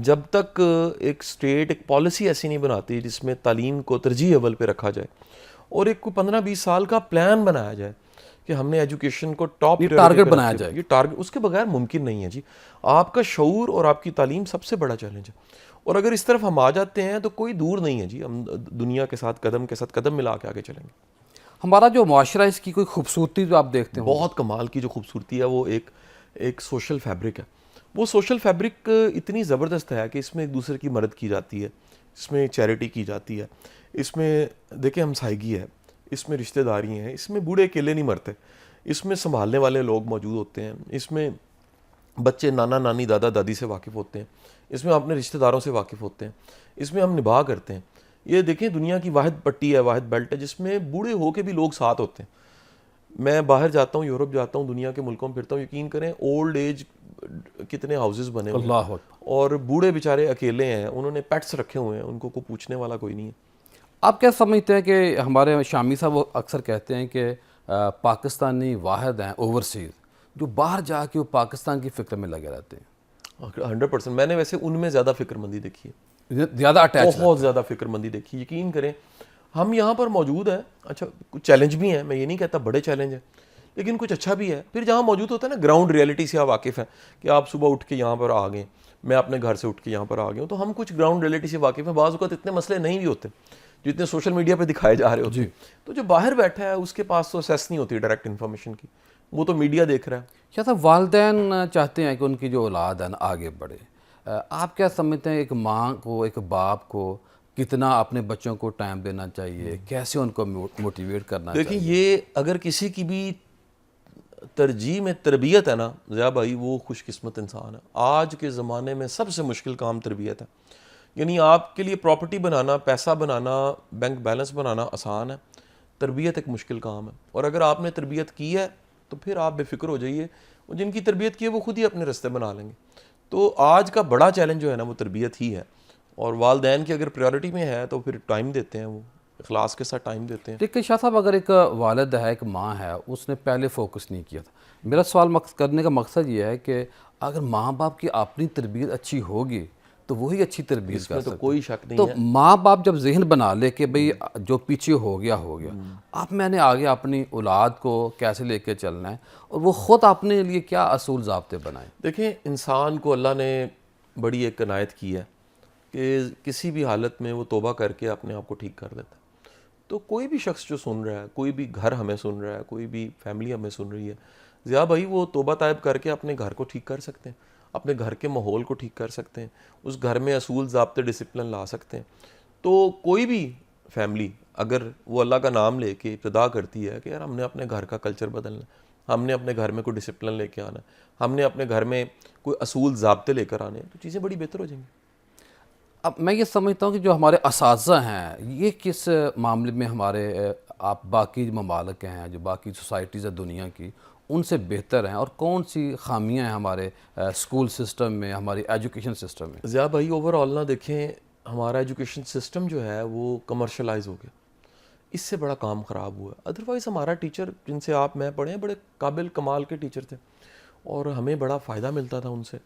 جب تک ایک اسٹیٹ ایک پالیسی ایسی نہیں بناتی جس میں تعلیم کو ترجیح اول پہ رکھا جائے اور ایک کوئی 15-20 سال کا پلان بنایا جائے کہ ہم نے ایجوکیشن کو ٹاپ ٹارگٹ بنایا جائے، یہ ٹارگٹ اس کے بغیر ممکن نہیں ہے جی. آپ کا شعور اور آپ کی تعلیم سب سے بڑا چیلنج ہے. اور اگر اس طرف ہم آ جاتے ہیں تو کوئی دور نہیں ہے جی, ہم دنیا کے ساتھ قدم ملا کے آگے چلیں گے. ہمارا جو معاشرہ ہے اس کی کوئی خوبصورتی جو آپ دیکھتے ہیں؟ بہت کمال کی جو خوبصورتی ہے وہ ایک سوشل فیبرک ہے. وہ سوشل فیبرک اتنی زبردست ہے کہ اس میں ایک دوسرے کی مدد کی جاتی ہے, اس میں چیریٹی کی جاتی ہے, اس میں دیکھیں ہمسائیگی ہے, اس میں رشتہ داری ہیں, اس میں بوڑھے اکیلے نہیں مرتے, اس میں سنبھالنے والے لوگ موجود ہوتے ہیں, اس میں بچے نانا نانی دادا دادی سے واقف ہوتے ہیں, اس میں اپنے رشتہ داروں سے واقف ہوتے ہیں, اس میں ہم نباہ کرتے ہیں. یہ دیکھیں دنیا کی واحد پٹی ہے, واحد بیلٹ ہے جس میں بوڑھے ہو کے بھی لوگ ساتھ ہوتے ہیں. میں باہر جاتا ہوں, یورپ جاتا ہوں, دنیا کے ملکوں میں پھرتا ہوں, یقین کریں اولڈ ایج کتنے ہاؤسز بنے ہوئے اللہ ہیں اور بوڑھے بیچارے اکیلے ہیں, انہوں نے پیٹس رکھے ہوئے ہیں, ان کو کوئی پوچھنے والا کوئی نہیں ہے. آپ کیا سمجھتے ہیں کہ ہمارے شامی صاحب وہ اکثر کہتے ہیں کہ پاکستانی واحد ہیں اوورسیز جو باہر جا کے وہ پاکستان کی فکر میں لگے رہتے ہیں؟ 100% میں نے ویسے ان میں زیادہ فکر مندی دیکھی ہے, زیادہ اٹیچ, بہت زیادہ فکر مندی دیکھی. یقین کریں ہم یہاں پر موجود ہیں, اچھا کچھ چیلنج بھی ہیں, میں یہ نہیں کہتا بڑے چیلنج ہیں, لیکن کچھ اچھا بھی ہے. پھر جہاں موجود ہوتا ہے نا گراؤنڈ ریئلٹی سے آپ واقف ہیں کہ آپ صبح اٹھ کے یہاں پر آ گئے, میں اپنے گھر سے اٹھ کے یہاں پر آ گیا ہوں, تو ہم کچھ گراؤنڈ ریئلٹی سے واقف ہیں. بعض اوقات اتنے مسئلے نہیں بھی ہوتے جتنے سوشل میڈیا پہ دکھائے جا رہے ہوتے ہیں. تو جو باہر بیٹھا ہے اس کے پاس تو اسیس نہیں ہوتی ڈائریکٹ انفارمیشن کی, وہ تو میڈیا دیکھ رہا ہے. کیا تھا والدین چاہتے ہیں کہ ان کی جو اولاد ہے نا آگے بڑھے. آپ کیا سمجھتے ہیں ایک ماں کو, ایک باپ کو کتنا اپنے بچوں کو ٹائم دینا چاہیے, کیسے ان کو موٹیویٹ کرنا چاہیے؟ دیکھیں یہ اگر کسی کی بھی ترجیح میں تربیت ہے نا ضیاء بھائی, وہ خوش قسمت انسان ہے. آج کے زمانے میں سب سے مشکل کام تربیت ہے. یعنی آپ کے لیے پراپرٹی بنانا, پیسہ بنانا, بینک بیلنس بنانا آسان ہے, تربیت ایک مشکل کام ہے. اور اگر آپ نے تربیت کی ہے تو پھر آپ بے فکر ہو جائیے, جن کی تربیت کی ہے وہ خود ہی اپنے راستے بنا لیں گے. تو آج کا بڑا چیلنج جو ہے نا وہ تربیت ہی ہے, اور والدین کی اگر پریورٹی میں ہے تو پھر ٹائم دیتے ہیں, وہ اخلاص کے ساتھ ٹائم دیتے ہیں. لیکن شاہ صاحب اگر ایک والد ہے, ایک ماں ہے, اس نے پہلے فوکس نہیں کیا تھا. میرا سوال کرنے کا مقصد یہ ہے کہ اگر ماں باپ کی اپنی تربیت اچھی ہوگی تو وہی اچھی تربیت کر تو سکتے. کوئی شک نہیں تو ہے. ماں باپ جب ذہن بنا لے کہ بھئی جو پیچھے ہو گیا اب میں نے آگے اپنی اولاد کو کیسے لے کے چلنا ہے, اور وہ خود اپنے لیے کیا اصول ضابطے بنائیں. دیکھیں انسان کو اللہ نے بڑی ایک عنایت کی ہے کہ کسی بھی حالت میں وہ توبہ کر کے اپنے آپ کو ٹھیک کر دیتا ہے. تو کوئی بھی شخص جو سن رہا ہے, کوئی بھی گھر ہمیں سن رہا ہے, کوئی بھی فیملی ہمیں سن رہی ہے, ضیاء بھائی وہ توبہ طائب کر کے اپنے گھر کو ٹھیک کر سکتے ہیں, اپنے گھر کے ماحول کو ٹھیک کر سکتے ہیں, اس گھر میں اصول ضابطے ڈسپلن لا سکتے ہیں. تو کوئی بھی فیملی اگر وہ اللہ کا نام لے کے ابتدا کرتی ہے کہ یار ہم نے اپنے گھر کا کلچر بدلنا ہے, ہم نے اپنے گھر میں کوئی ڈسپلن لے کے آنا ہے, ہم نے اپنے گھر میں کوئی اصول ضابطے لے کر آنے ہیں, تو چیزیں بڑی بہتر ہو جائیں گی. اب میں یہ سمجھتا ہوں کہ جو ہمارے اساتذہ ہیں یہ کس معاملے میں ہمارے آپ باقی ممالک ہیں, جو باقی سوسائٹیز ہیں دنیا کی, ان سے بہتر ہیں, اور کون سی خامیاں ہیں ہمارے اسکول سسٹم میں, ہماری ایجوکیشن سسٹم میں؟ ضیاء بھائی اوور آل نہ دیکھیں, ہمارا ایجوکیشن سسٹم جو ہے وہ کمرشلائز ہو گیا, اس سے بڑا کام خراب ہوا. ادروائز ہمارا ٹیچر جن سے آپ میں پڑھے ہیں بڑے قابل کمال کے ٹیچر تھے, اور ہمیں بڑا فائدہ ملتا تھا ان سے,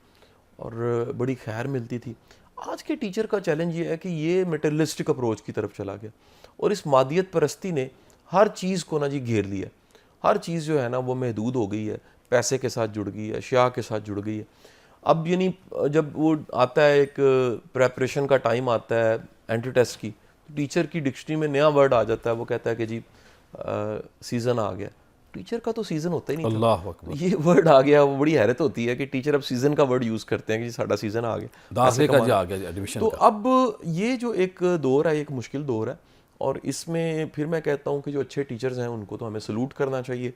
اور بڑی خیر ملتی تھی. آج کے ٹیچر کا چیلنج یہ ہے کہ یہ میٹریلسٹک اپروچ کی طرف چلا گیا, اور اس مادیت پرستی نے ہر چیز کو نا جی گھیر لیا. ہر چیز جو ہے نا وہ محدود ہو گئی ہے, پیسے کے ساتھ جڑ گئی ہے, اشیاء کے ساتھ جڑ گئی ہے. اب یعنی جب وہ آتا ہے ایک پریپریشن کا ٹائم آتا ہے اینٹری ٹیسٹ کی, ٹیچر کی ڈکشنری میں نیا ورڈ آ جاتا ہے, وہ کہتا ہے کہ جی سیزن آ گیا. ٹیچر کا تو سیزن ہوتا ہی نہیں تھا. اللہ اکبر. یہ ورڈ آ گیا, وہ بڑی حیرت ہوتی ہے کہ ٹیچر اب سیزن کا ورڈ یوز کرتے ہیں کہ جی ساڈا سیزن آ گیا, داخلے کا جا گیا, ایڈمیشن تو کا. اب یہ جو ایک دور ہے, ایک مشکل دور ہے, اور اس میں پھر میں کہتا ہوں کہ جو اچھے ٹیچرز ہیں ان کو تو ہمیں سلوٹ کرنا چاہیے,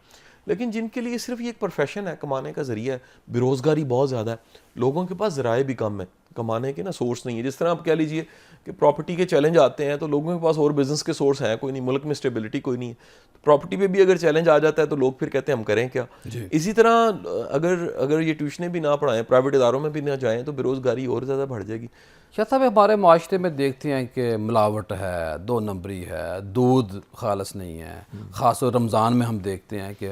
لیکن جن کے لیے صرف یہ ایک پروفیشن ہے, کمانے کا ذریعہ ہے, بے روزگاری بہت زیادہ ہے, لوگوں کے پاس ذرائع بھی کم ہے, کمانے کے نا سورس نہیں ہے. جس طرح آپ کہہ لیجئے کہ پراپرٹی کے چیلنج آتے ہیں تو لوگوں کے پاس اور بزنس کے سورس ہیں کوئی نہیں, ملک میں اسٹیبلٹی کوئی نہیں ہے, پراپرٹی پہ بھی اگر چیلنج آ جاتا ہے تو لوگ پھر کہتے ہیں ہم کریں کیا. اسی طرح اگر یہ ٹیوشنیں بھی نہ پڑھائیں, پرائیویٹ اداروں میں بھی نہ جائیں, تو بے روزگاری اور زیادہ بڑھ جائے گی. شاہ صاحب ہمارے معاشرے میں دیکھتے ہیں کہ ملاوٹ ہے, 2 نمبری ہے, دودھ خالص نہیں ہے, خاص طور رمضان میں ہم دیکھتے ہیں کہ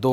2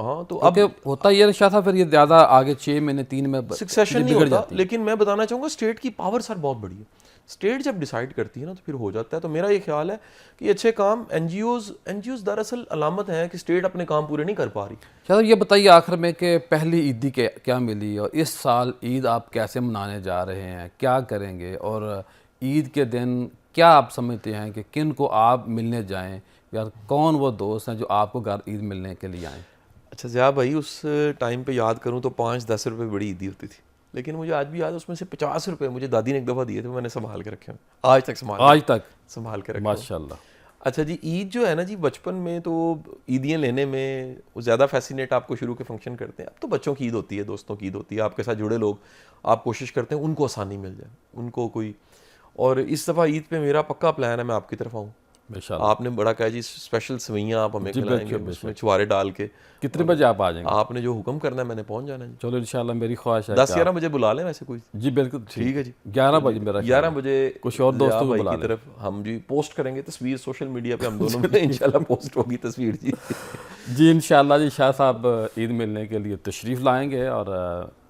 ہاں تو اب کیونکہ ہوتا یہ شاہ تھا پھر یہ زیادہ آگے 6 مہینے 3 میں سکسیشن نہیں ہوتا. لیکن میں بتانا چاہوں گا اسٹیٹ کی پاور سر بہت بڑی ہے. اسٹیٹ جب ڈیسائیڈ کرتی ہے نا تو پھر ہو جاتا ہے. تو میرا یہ خیال ہے کہ یہ اچھے کام این جی اوز دراصل علامت ہے کہ اسٹیٹ اپنے کام پورے نہیں کر پا رہی. چلو یہ بتائیے آخر میں کہ پہلی عیدی کیا ملی اور اس سال عید آپ کیسے منانے جا رہے ہیں, کیا کریں گے, اور عید کے دن کیا آپ سمجھتے ہیں کہ کن کو آپ ملنے جائیں, یا کون وہ دوست ہیں جو آپ کو گھر عید ملنے کے لیے آئیں؟ اچھا ضیاء بھائی, اس ٹائم پہ یاد کروں تو 5-10 روپے بڑی عیدی ہوتی تھی. لیکن مجھے آج بھی یاد ہے اس میں سے 50 روپے مجھے دادی نے ایک دفعہ دیے تھے, میں نے سنبھال کے رکھے ہیں آج تک سنبھال کے رکھے. ماشاء اللہ. اچھا جی, عید جو ہے نا جی, بچپن میں تو عیدیاں لینے میں وہ زیادہ فیسینیٹ آپ کو شروع کے فنکشن کرتے ہیں. اب تو بچوں کی عید ہوتی ہے, دوستوں کی عید ہوتی ہے, آپ کے ساتھ جڑے لوگ, آپ کوشش کرتے ہیں ان کو آسانی مل جائے, ان کو کوئی. اور اس دفعہ عید پہ میرا پکا پلان ہے میں آپ کی طرف آؤں. آپ نے بڑا کہا جی اسپیشل سوئیاں آپ ہمیں کھلائیں گے اس میں چھوارے ڈال کے. کتنے بجے آپ آ جائیں گے؟ آپ نے جو حکم کرنا ہے میں نے پہنچ جانا ہے. چلو انشاءاللہ میری خواہش ہے 10-11 بجے بلا لیں ویسے کوئی. جی بالکل ٹھیک ہے جی, 11 بجے میرا 11 بجے کچھ اور دوستوں کو بلا کی طرف ہم جی پوسٹ کریں گے تصویر سوشل میڈیا پہ, ہم دونوں میں انشاءاللہ پوسٹ ہوگی تصویر جی. جی انشاءاللہ جی. شاہ صاحب عید ملنے کے لیے تشریف لائیں گے, اور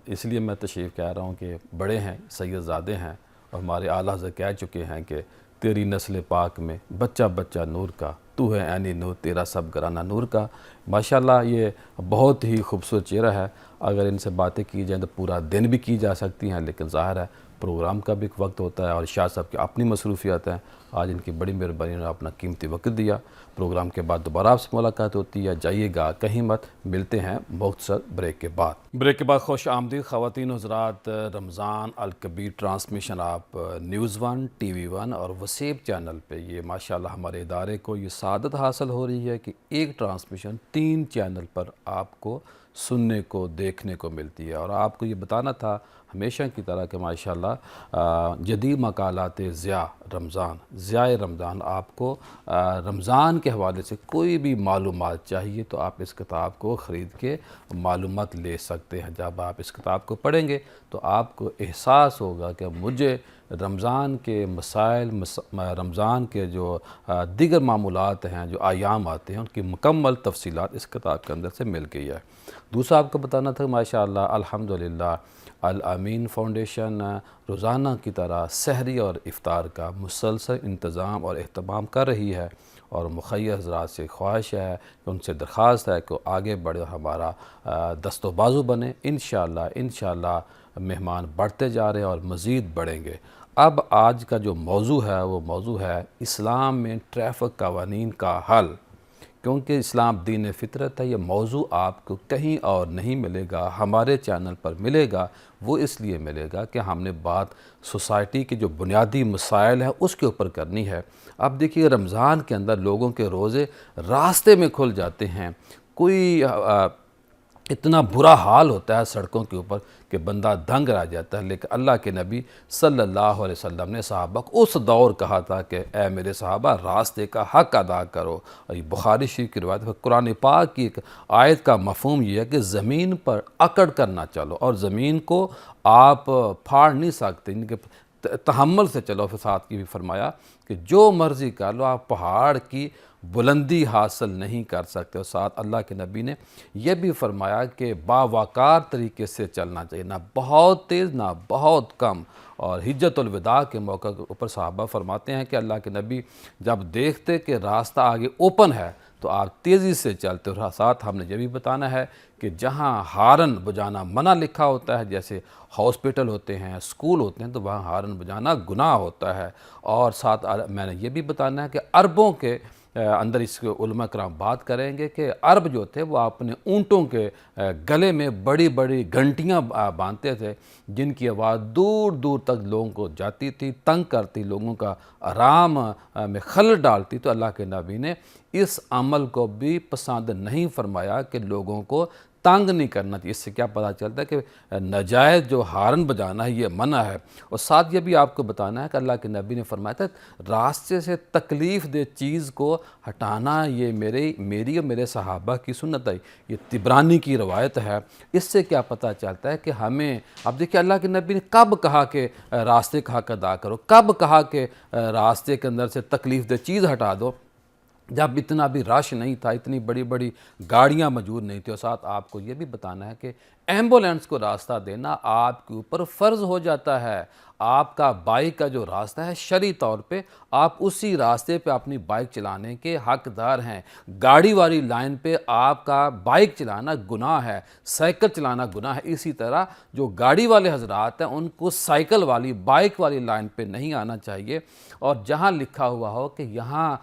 اس لیے میں تشریف کہہ رہا ہوں کہ بڑے ہیں, سید زادے ہیں, اور ہمارے اعلیٰ حضرت کہہ چکے ہیں کہ تیری نسل پاک میں بچہ بچہ نور کا, تو ہے عینی نور تیرا سب گرانہ نور کا. ماشاءاللہ یہ بہت ہی خوبصورت چہرہ ہے. اگر ان سے باتیں کی جائیں تو پورا دن بھی کی جا سکتی ہیں, لیکن ظاہر ہے پروگرام کا بھی ایک وقت ہوتا ہے, اور شاہ صاحب کی اپنی مصروفیات ہیں. آج ان کی بڑی مہربانی نے اپنا قیمتی وقت دیا. پروگرام کے بعد دوبارہ آپ سے ملاقات ہوتی ہے, جائیے گا کہیں مت. ملتے ہیں مختصر بریک کے بعد. بریک کے بعد خوش آمدید خواتین و حضرات. رمضان الکبیر ٹرانسمیشن آپ نیوز 1, ٹی وی 1 اور وسیب چینل پہ, یہ ماشاءاللہ ہمارے ادارے کو یہ سعادت حاصل ہو رہی ہے کہ ایک ٹرانسمیشن 3 چینل پر آپ کو سننے کو دیکھنے کو ملتی ہے. اور آپ کو یہ بتانا تھا ہمیشہ کی طرح کہ ماشاءاللہ جدید مقالات ضیاء رمضان, آپ کو رمضان کے حوالے سے کوئی بھی معلومات چاہیے تو آپ اس کتاب کو خرید کے معلومات لے سکتے ہیں. جب آپ اس کتاب کو پڑھیں گے تو آپ کو احساس ہوگا کہ مجھے رمضان کے مسائل, رمضان کے جو دیگر معمولات ہیں, جو ایام آتے ہیں, ان کی مکمل تفصیلات اس کتاب کے اندر سے مل گئی ہے. دوسرا آپ کو بتانا تھا ماشاءاللہ الحمدللہ الامین فاؤنڈیشن روزانہ کی طرح سحری اور افطار کا مسلسل انتظام اور اہتمام کر رہی ہے, اور مخیر حضرات سے خواہش ہے کہ ان سے درخواست ہے کہ آگے بڑھے, ہمارا دست و بازو بنے. انشاءاللہ مہمان بڑھتے جا رہے ہیں اور مزید بڑھیں گے. اب آج کا جو موضوع ہے وہ موضوع ہے اسلام میں ٹریفک قوانین کا حل, کیونکہ اسلام دین فطرت ہے. یہ موضوع آپ کو کہیں اور نہیں ملے گا, ہمارے چینل پر ملے گا. وہ اس لیے ملے گا کہ ہم نے بات سوسائٹی کے جو بنیادی مسائل ہیں اس کے اوپر کرنی ہے. اب دیکھیے رمضان کے اندر لوگوں کے روزے راستے میں کھل جاتے ہیں, کوئی اتنا برا حال ہوتا ہے سڑکوں کے اوپر کہ بندہ دنگ رہ جاتا ہے. لیکن اللہ کے نبی صلی اللہ علیہ وسلم نے صحابہ کو اس دور کہا تھا کہ اے میرے صحابہ راستے کا حق ادا کرو. اور یہ بخاری شریف کی روایت ہے. قرآن پاک کی ایک آیت کا مفہوم یہ ہے کہ زمین پر اکڑ کر نہ چلو, اور زمین کو آپ پھاڑ نہیں سکتے, ان کے تحمل سے چلو. پھر ساتھ کی بھی فرمایا کہ جو مرضی کر لو, آپ پہاڑ کی بلندی حاصل نہیں کر سکتے. اور ساتھ اللہ کے نبی نے یہ بھی فرمایا کہ باوقار طریقے سے چلنا چاہیے, نہ بہت تیز نہ بہت کم. اور حجت الوداع کے موقع کے اوپر صحابہ فرماتے ہیں کہ اللہ کے نبی جب دیکھتے کہ راستہ آگے اوپن ہے تو آپ تیزی سے چلتے. اور ساتھ ہم نے یہ بھی بتانا ہے کہ جہاں ہارن بجانا منع لکھا ہوتا ہے, جیسے ہاسپٹل ہوتے ہیں, اسکول ہوتے ہیں, تو وہاں ہارن بجانا گناہ ہوتا ہے. اور ساتھ میں نے یہ بھی بتانا ہے کہ عربوں کے اندر اس کے علماء کرام بات کریں گے کہ عرب جو تھے وہ اپنے اونٹوں کے گلے میں بڑی بڑی گھنٹیاں باندھتے تھے, جن کی آواز دور دور تک لوگوں کو جاتی تھی, تنگ کرتی, لوگوں کا آرام میں خلل ڈالتی. تو اللہ کے نبی نے اس عمل کو بھی پسند نہیں فرمایا کہ لوگوں کو تنگ نہیں کرنا چاہیے. اس سے کیا پتہ چلتا ہے کہ ناجائز جو ہارن بجانا ہے یہ منع ہے. اور ساتھ یہ بھی آپ کو بتانا ہے کہ اللہ کے نبی نے فرمایا تھا راستے سے تکلیف دہ چیز کو ہٹانا یہ میری اور میرے صحابہ کی سنت ہے. یہ طبرانی کی روایت ہے. اس سے کیا پتہ چلتا ہے کہ ہمیں, اب دیکھیں اللہ کے نبی نے کب کہا کہ راستے کا حق ادا کرو, کب کہا کہ راستے کے اندر سے تکلیف دہ چیز ہٹا دو. جب اتنا بھی رش نہیں تھا، اتنی بڑی بڑی گاڑیاں موجود نہیں تھیں، اور ساتھ آپ کو یہ بھی بتانا ہے کہ ایمبولینس کو راستہ دینا آپ کے اوپر فرض ہو جاتا ہے۔ آپ کا بائک کا جو راستہ ہے شرعی طور پہ آپ اسی راستے پہ اپنی بائک چلانے کے حقدار ہیں۔ گاڑی والی لائن پہ آپ کا بائک چلانا گناہ ہے، سائیکل چلانا گناہ ہے۔ اسی طرح جو گاڑی والے حضرات ہیں ان کو سائیکل والی بائک والی لائن پہ نہیں آنا چاہیے، اور جہاں لکھا ہوا ہو کہ یہاں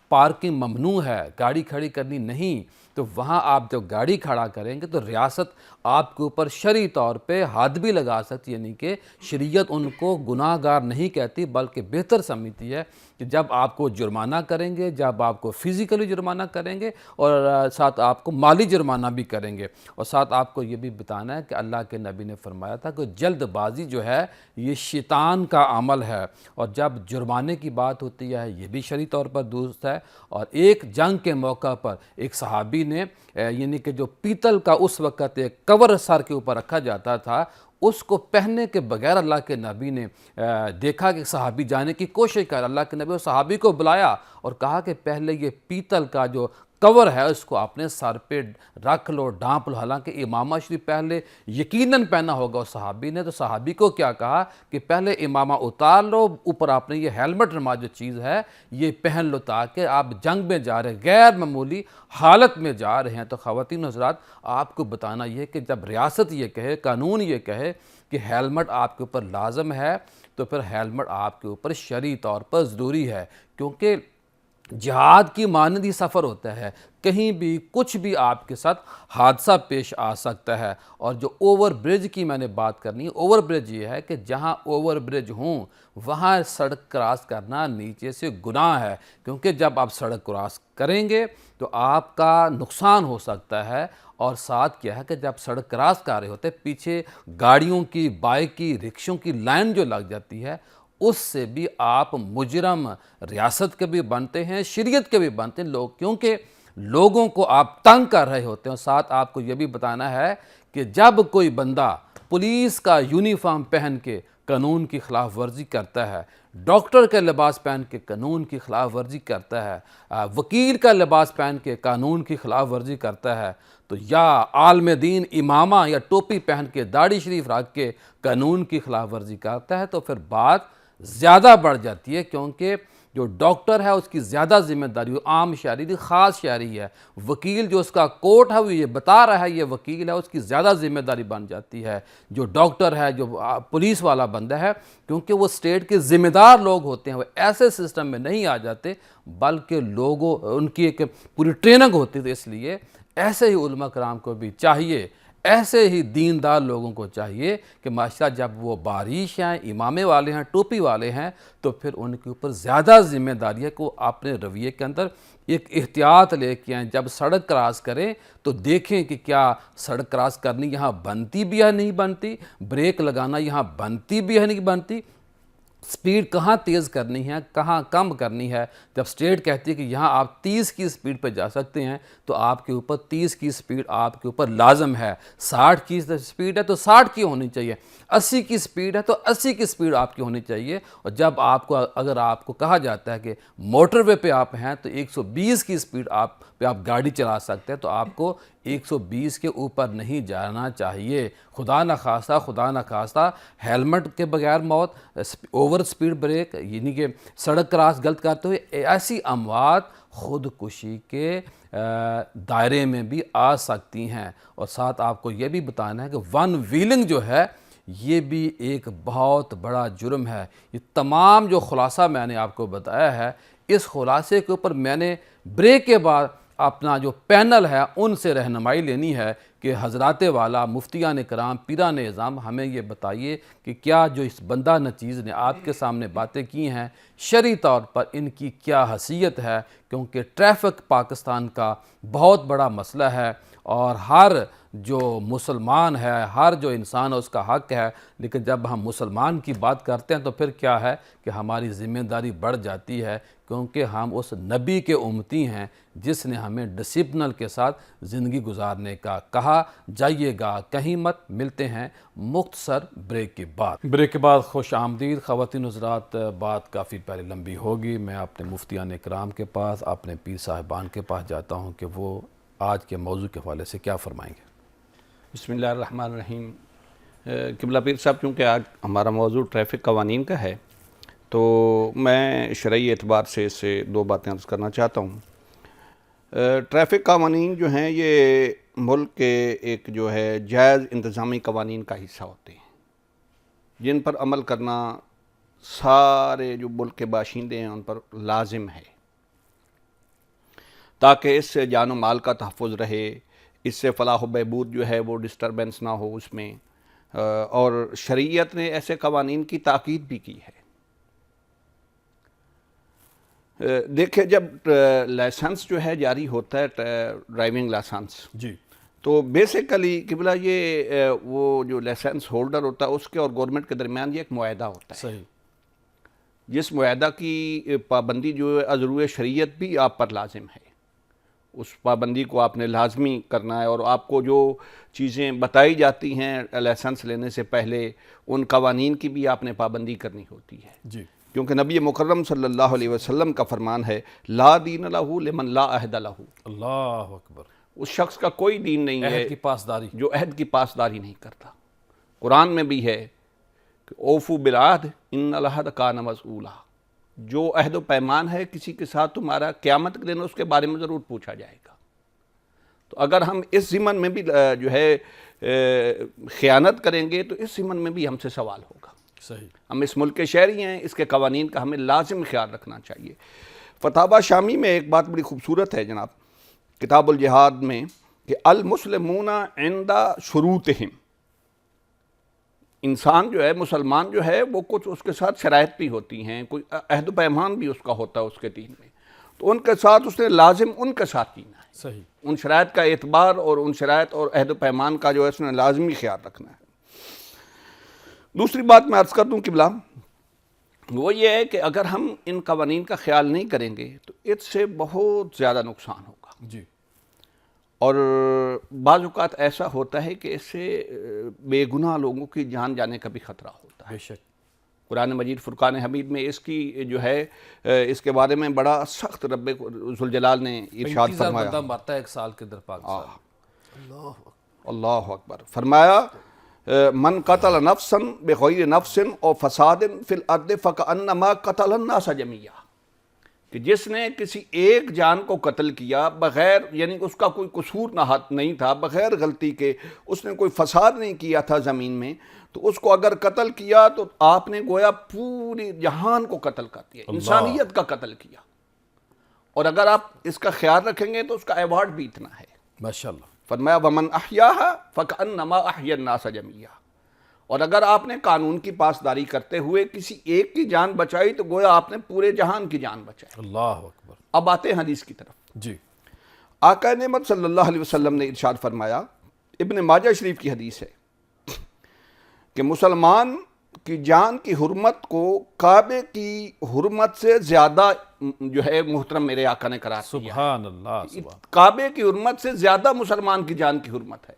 پارکنگ ممنوع ہے، گاڑی کھڑی کرنی نہیں، تو وہاں آپ جب گاڑی کھڑا کریں گے تو ریاست آپ کے اوپر شرعی طور پہ حد بھی لگا سکتی ہے، یعنی کہ شریعت ان کو گناہ گار نہیں کہتی بلکہ بہتر سمجھتی ہے کہ جب آپ کو جرمانہ کریں گے، جب آپ کو فزیکلی جرمانہ کریں گے، اور ساتھ آپ کو مالی جرمانہ بھی کریں گے۔ اور ساتھ آپ کو یہ بھی بتانا ہے کہ اللہ کے نبی نے فرمایا تھا کہ جلد بازی جو ہے یہ شیطان کا عمل ہے، اور جب جرمانے کی بات ہوتی ہے یہ بھی شرعی طور پر درست ہے۔ اور ایک جنگ کے موقع پر ایک صحابی نے یعنی کہ جو پیتل کا اس وقت ایک کور سر کے اوپر رکھا جاتا تھا، اس کو پہننے کے بغیر اللہ کے نبی نے دیکھا کہ صحابی جانے کی کوشش کر، اللہ کے نبی اس صحابی کو بلایا اور کہا کہ پہلے یہ پیتل کا جو کور ہے اس کو اپنے سر پہ رکھ لو، ڈھانپ لو۔ حالانکہ امامہ شریف پہلے یقیناً پہنا ہوگا اس صحابی نے، تو صحابی کو کیا کہا کہ پہلے امامہ اتار لو، اوپر آپ نے یہ ہیلمٹ نما جو چیز ہے یہ پہن لو، تاکہ آپ جنگ میں جا رہے غیر معمولی حالت میں جا رہے ہیں۔ تو خواتین و حضرات آپ کو بتانا یہ کہ جب ریاست یہ کہے، قانون یہ کہے کہ ہیلمٹ آپ کے اوپر لازم ہے، تو پھر ہیلمٹ آپ کے اوپر شرعی طور پر ضروری ہے، کیونکہ جہاد کی مانند ہی سفر ہوتا ہے، کہیں بھی کچھ بھی آپ کے ساتھ حادثہ پیش آ سکتا ہے۔ اور جو اوور برج کی میں نے بات کرنی ہے، اوور برج یہ ہے کہ جہاں اوور برج ہوں وہاں سڑک کراس کرنا نیچے سے گناہ ہے، کیونکہ جب آپ سڑک کراس کریں گے تو آپ کا نقصان ہو سکتا ہے۔ اور ساتھ کیا ہے کہ جب سڑک کراس کر رہے ہوتے پیچھے گاڑیوں کی، بائک کی، رکشوں کی لائن جو لگ جاتی ہے، اس سے بھی آپ مجرم ریاست کے بھی بنتے ہیں، شریعت کے بھی بنتے ہیں لوگ، کیونکہ لوگوں کو آپ تنگ کر رہے ہوتے ہیں۔ اور ساتھ آپ کو یہ بھی بتانا ہے کہ جب کوئی بندہ پولیس کا یونیفارم پہن کے قانون کی خلاف ورزی کرتا ہے، ڈاکٹر کا لباس پہن کے قانون کی خلاف ورزی کرتا ہے، وکیل کا لباس پہن کے قانون کی خلاف ورزی کرتا ہے، تو یا عالم دین امامہ یا ٹوپی پہن کے داڑھی شریف رکھ کے قانون کی خلاف ورزی کرتا ہے، تو پھر بات زیادہ بڑھ جاتی ہے، کیونکہ جو ڈاکٹر ہے اس کی زیادہ ذمہ داری، وہ عام شہری دی خاص شہری ہے، وکیل جو اس کا کوٹ ہے وہ یہ بتا رہا ہے یہ وکیل ہے، اس کی زیادہ ذمہ داری بن جاتی ہے۔ جو ڈاکٹر ہے، جو پولیس والا بندہ ہے، کیونکہ وہ اسٹیٹ کے ذمہ دار لوگ ہوتے ہیں، وہ ایسے سسٹم میں نہیں آ جاتے بلکہ لوگوں ان کی ایک پوری ٹریننگ ہوتی تھی۔ اس لیے ایسے ہی علماء کرام کو بھی چاہیے، ایسے ہی دیندار لوگوں کو چاہیے کہ ماشاءاللہ جب وہ بارش ہیں، امامے والے ہیں، ٹوپی والے ہیں، تو پھر ان کے اوپر زیادہ ذمہ داری ہے کہ وہ اپنے رویے کے اندر ایک احتیاط لے کے آئیں۔ جب سڑک کراس کریں تو دیکھیں کہ کیا سڑک کراس کرنی یہاں بنتی بھی ہے نہیں بنتی، بریک لگانا یہاں بنتی بھی ہے نہیں بنتی، سپیڈ کہاں تیز کرنی ہے، کہاں کم کرنی ہے۔ جب اسٹیٹ کہتی ہے کہ یہاں آپ 30 کی سپیڈ پہ جا سکتے ہیں تو آپ کے اوپر 30 کی سپیڈ آپ کے اوپر لازم ہے، 60 کی سپیڈ ہے تو 60 کی ہونی چاہیے، 80 کی سپیڈ ہے تو 80 کی سپیڈ آپ کی ہونی چاہیے۔ اور جب اگر آپ کو کہا جاتا ہے کہ موٹر وے پہ آپ ہیں تو 120 کی سپیڈ پہ آپ گاڑی چلا سکتے ہیں، تو آپ کو 120 کے اوپر نہیں جانا چاہیے۔ خدا نہ خواستہ ہیلمٹ کے بغیر موت، اوور سپیڈ بریک، یعنی کہ سڑک کراس غلط کرتے ہوئے ایسی اموات خودکشی کے دائرے میں بھی آ سکتی ہیں۔ اور ساتھ آپ کو یہ بھی بتانا ہے کہ ون ویلنگ جو ہے یہ بھی ایک بہت بڑا جرم ہے۔ یہ تمام جو خلاصہ میں نے آپ کو بتایا ہے، اس خلاصے کے اوپر میں نے بریک کے بعد اپنا جو پینل ہے ان سے رہنمائی لینی ہے کہ حضرات والا، مفتیان کرام، پیران اعظام، ہمیں یہ بتائیے کہ کیا جو اس بندہ نچیز نے آپ کے سامنے باتیں کی ہیں شرعی طور پر ان کی کیا حیثیت ہے، کیونکہ ٹریفک پاکستان کا بہت بڑا مسئلہ ہے اور ہر جو مسلمان ہے، ہر جو انسان ہے اس کا حق ہے، لیکن جب ہم مسلمان کی بات کرتے ہیں تو پھر کیا ہے کہ ہماری ذمہ داری بڑھ جاتی ہے، کیونکہ ہم اس نبی کے امتی ہیں جس نے ہمیں ڈسپلن کے ساتھ زندگی گزارنے کا کہا کہا جائیے گا کہیں مت، ملتے ہیں مختصر بریک کے بعد۔ بریک کے بعد خوش آمدید خواتین حضرات، بات کافی پہلے لمبی ہوگی، میں اپنے مفتیان اکرام کے پاس، اپنے پیر صاحبان کے پاس جاتا ہوں کہ وہ آج کے موضوع کے حوالے سے کیا فرمائیں گے۔ بسم اللہ الرحمن الرحیم۔ قبلہ پیر صاحب، چونکہ آج ہمارا موضوع ٹریفک قوانین کا ہے تو میں شرعی اعتبار سے اس سے دو باتیں عرض کرنا چاہتا ہوں۔ ٹریفک قوانین جو ہیں یہ ملک کے ایک جو ہے جائز انتظامی قوانین کا حصہ ہوتے ہیں، جن پر عمل کرنا سارے جو ملک کے باشندے ہیں ان پر لازم ہے، تاکہ اس سے جان و مال کا تحفظ رہے، اس سے فلاح و بہبود جو ہے وہ ڈسٹربنس نہ ہو اس میں، اور شریعت نے ایسے قوانین کی تاکید بھی کی ہے۔ دیکھیں، جب لائسنس جو ہے جاری ہوتا ہے ڈرائیونگ لائسنس، جی، تو بیسیکلی قبلہ یہ وہ جو لائسنس ہولڈر ہوتا ہے اس کے اور گورنمنٹ کے درمیان یہ ایک معاہدہ ہوتا ہے، صحیح، جس معاہدہ کی پابندی جو ہے از روئے شریعت بھی آپ پر لازم ہے۔ اس پابندی کو آپ نے لازمی کرنا ہے، اور آپ کو جو چیزیں بتائی جاتی ہیں لائسنس لینے سے پہلے ان قوانین کی بھی آپ نے پابندی کرنی ہوتی ہے، جی، کیونکہ نبی مکرم صلی اللہ علیہ وسلم کا فرمان ہے لا دین لہ لمن لا عہد لہ، اللہ اکبر، اس شخص کا کوئی دین نہیں ہے عہد کی پاسداری، جو عہد کی پاسداری نہیں کرتا۔ قرآن میں بھی ہے کہ اوفو بالعہد ان العہد کان مسئولا، جو عہد و پیمان ہے کسی کے ساتھ تمہارا قیامت کے دن اس کے بارے میں ضرور پوچھا جائے گا۔ تو اگر ہم اس ضمن میں بھی جو ہے خیانت کریں گے تو اس ضمن میں بھی ہم سے سوال ہوگا۔ صحیح، ہم اس ملک کے شہری ہیں، اس کے قوانین کا ہمیں لازم خیال رکھنا چاہیے۔ فتاوی شامی میں ایک بات بڑی خوبصورت ہے جناب، کتاب الجہاد میں، کہ المسلمون عند شروطہم، انسان جو ہے، مسلمان جو ہے، وہ کچھ اس کے ساتھ شرائط بھی ہوتی ہیں، کوئی عہد و پیمان بھی اس کا ہوتا ہے اس کے دین میں، تو ان کے ساتھ اس نے لازم ان کے ساتھ جینا ہے، صحیح، ان شرائط کا اعتبار اور ان شرائط اور عہد و پیمان کا جو ہے اس نے لازمی خیال رکھنا ہے۔ دوسری بات میں عرض کر دوں قبلہ، وہ یہ ہے کہ اگر ہم ان قوانین کا خیال نہیں کریں گے تو اس سے بہت زیادہ نقصان ہوگا، جی، اور بعض اوقات ایسا ہوتا ہے کہ اس سے بے گناہ لوگوں کی جان جانے کا بھی خطرہ ہوتا ہے۔ بے شک، قرآن مجید فرقان حمید میں اس کی جو ہے اس کے بارے میں بڑا سخت رب ذوالجلال نے ارشاد 35,000 فرمایا، بندہ مرتا ہے ایک سال کے اندر پاکستان۔ اللہ اکبر، فرمایا من قتل نفسا بغیر نفس او فساد فی الارض فکأنما قتل الناس جميعا، کہ جس نے کسی ایک جان کو قتل کیا بغیر، یعنی اس کا کوئی قصور نہیں تھا، بغیر غلطی کے اس نے کوئی فساد نہیں کیا تھا زمین میں، تو اس کو اگر قتل کیا تو آپ نے گویا پوری جہان کو قتل کر دیا، انسانیت کا قتل کیا۔ اور اگر آپ اس کا خیال رکھیں گے تو اس کا ایوارڈ بھی اتنا ہے۔ ماشاءاللہ، فرمایا ومن احیاھا فکأنما احیا الناس جميعا، اور اگر آپ نے قانون کی پاسداری کرتے ہوئے کسی ایک کی جان بچائی تو گویا آپ نے پورے جہان کی جان بچائی۔ اللہ اکبر، اب آتے ہیں حدیث کی طرف۔ جی، آقا نعمت صلی اللہ علیہ وسلم نے ارشاد فرمایا، ابن ماجہ شریف کی حدیث ہے، کہ مسلمان کی جان کی حرمت کو کعبے کی حرمت سے زیادہ جو ہے محترم میرے آقا نے قرار دیا۔ سبحان اللہ، سبحان، کعبے کی حرمت سے زیادہ مسلمان کی جان کی حرمت ہے۔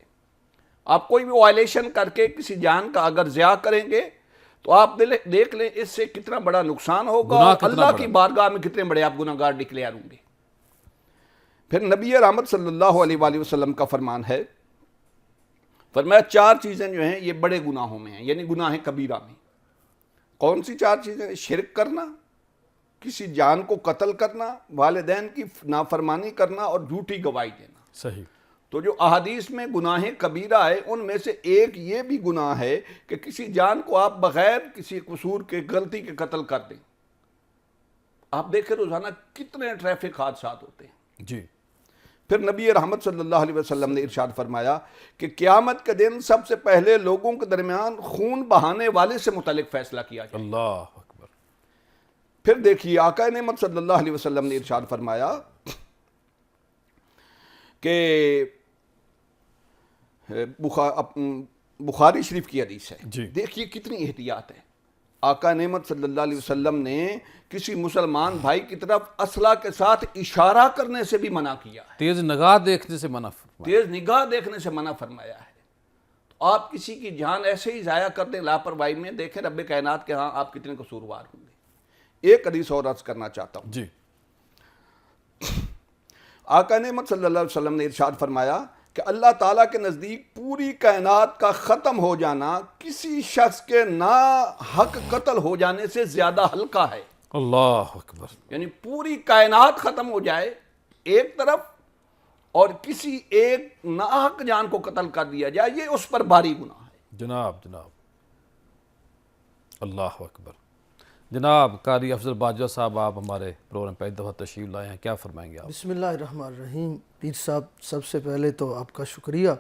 آپ کوئی بھی وائلیشن کر کے کسی جان کا اگر ضیاع کریں گے تو آپ دیکھ لیں اس سے کتنا بڑا نقصان ہوگا، گناہ اور کتنا اللہ بڑا کی بارگاہ میں کتنے بڑے آپ گناہ گار ڈکلیئر ہوں گے۔ پھر نبی رحمت صلی اللہ علیہ وآلہ وسلم کا فرمان ہے، فرمایا 4 چیزیں جو ہیں یہ بڑے گناہوں میں ہیں، یعنی گناہ کبیرہ میں۔ کون سی 4 چیزیں؟ شرک کرنا، کسی جان کو قتل کرنا، والدین کی نافرمانی کرنا، اور جھوٹی گواہی دینا۔ صحیح، تو جو احادیث میں گناہ کبیرہ ہے ان میں سے ایک یہ بھی گناہ ہے کہ کسی جان کو آپ بغیر کسی قصور کے، غلطی کے قتل کر دیں۔ آپ دیکھیں روزانہ کتنے ٹریفک حادثات ہوتے ہیں۔ جی، پھر نبی رحمت صلی اللہ علیہ وسلم نے ارشاد فرمایا کہ قیامت کے دن سب سے پہلے لوگوں کے درمیان خون بہانے والے سے متعلق فیصلہ کیا جائے۔ اللہ اکبر، پھر دیکھیے آقا نعمت صلی اللہ علیہ وسلم نے ارشاد فرمایا کہ بخاری شریف کی حدیث ہے، جی، دیکھیے کتنی احتیاط ہے۔ آقا نعمت صلی اللہ علیہ وسلم نے کسی مسلمان بھائی کی طرف اسلحہ کے ساتھ اشارہ کرنے سے بھی منع کیا ہے، تیز نگاہ دیکھنے سے منع فرمایا۔ تیز نگاہ دیکھنے سے منع فرمایا ہے۔ تو آپ کسی کی جان ایسے ہی ضائع کر دیں لاپرواہی میں، دیکھیں رب کائنات کے ہاں آپ کتنے قصوروار ہوں گے۔ ایک حدیث اور عرض کرنا چاہتا ہوں۔ جی آقا نعمت صلی اللہ علیہ وسلم نے ارشاد فرمایا کہ اللہ تعالیٰ کے نزدیک پوری کائنات کا ختم ہو جانا کسی شخص کے ناحق قتل ہو جانے سے زیادہ ہلکا ہے۔ اللہ اکبر۔ یعنی پوری کائنات ختم ہو جائے ایک طرف اور کسی ایک ناحق جان کو قتل کر دیا جائے، یہ اس پر بھاری گناہ ہے۔ جناب اللہ اکبر۔ جناب قاری افضل باجوہ صاحب، آپ ہمارے پروگرام پہ ایک دفعہ تشریف لائے ہیں، کیا فرمائیں گے آپ؟ بسم اللہ الرحمن الرحیم۔ پیر صاحب، سب سے پہلے تو آپ کا شکریہ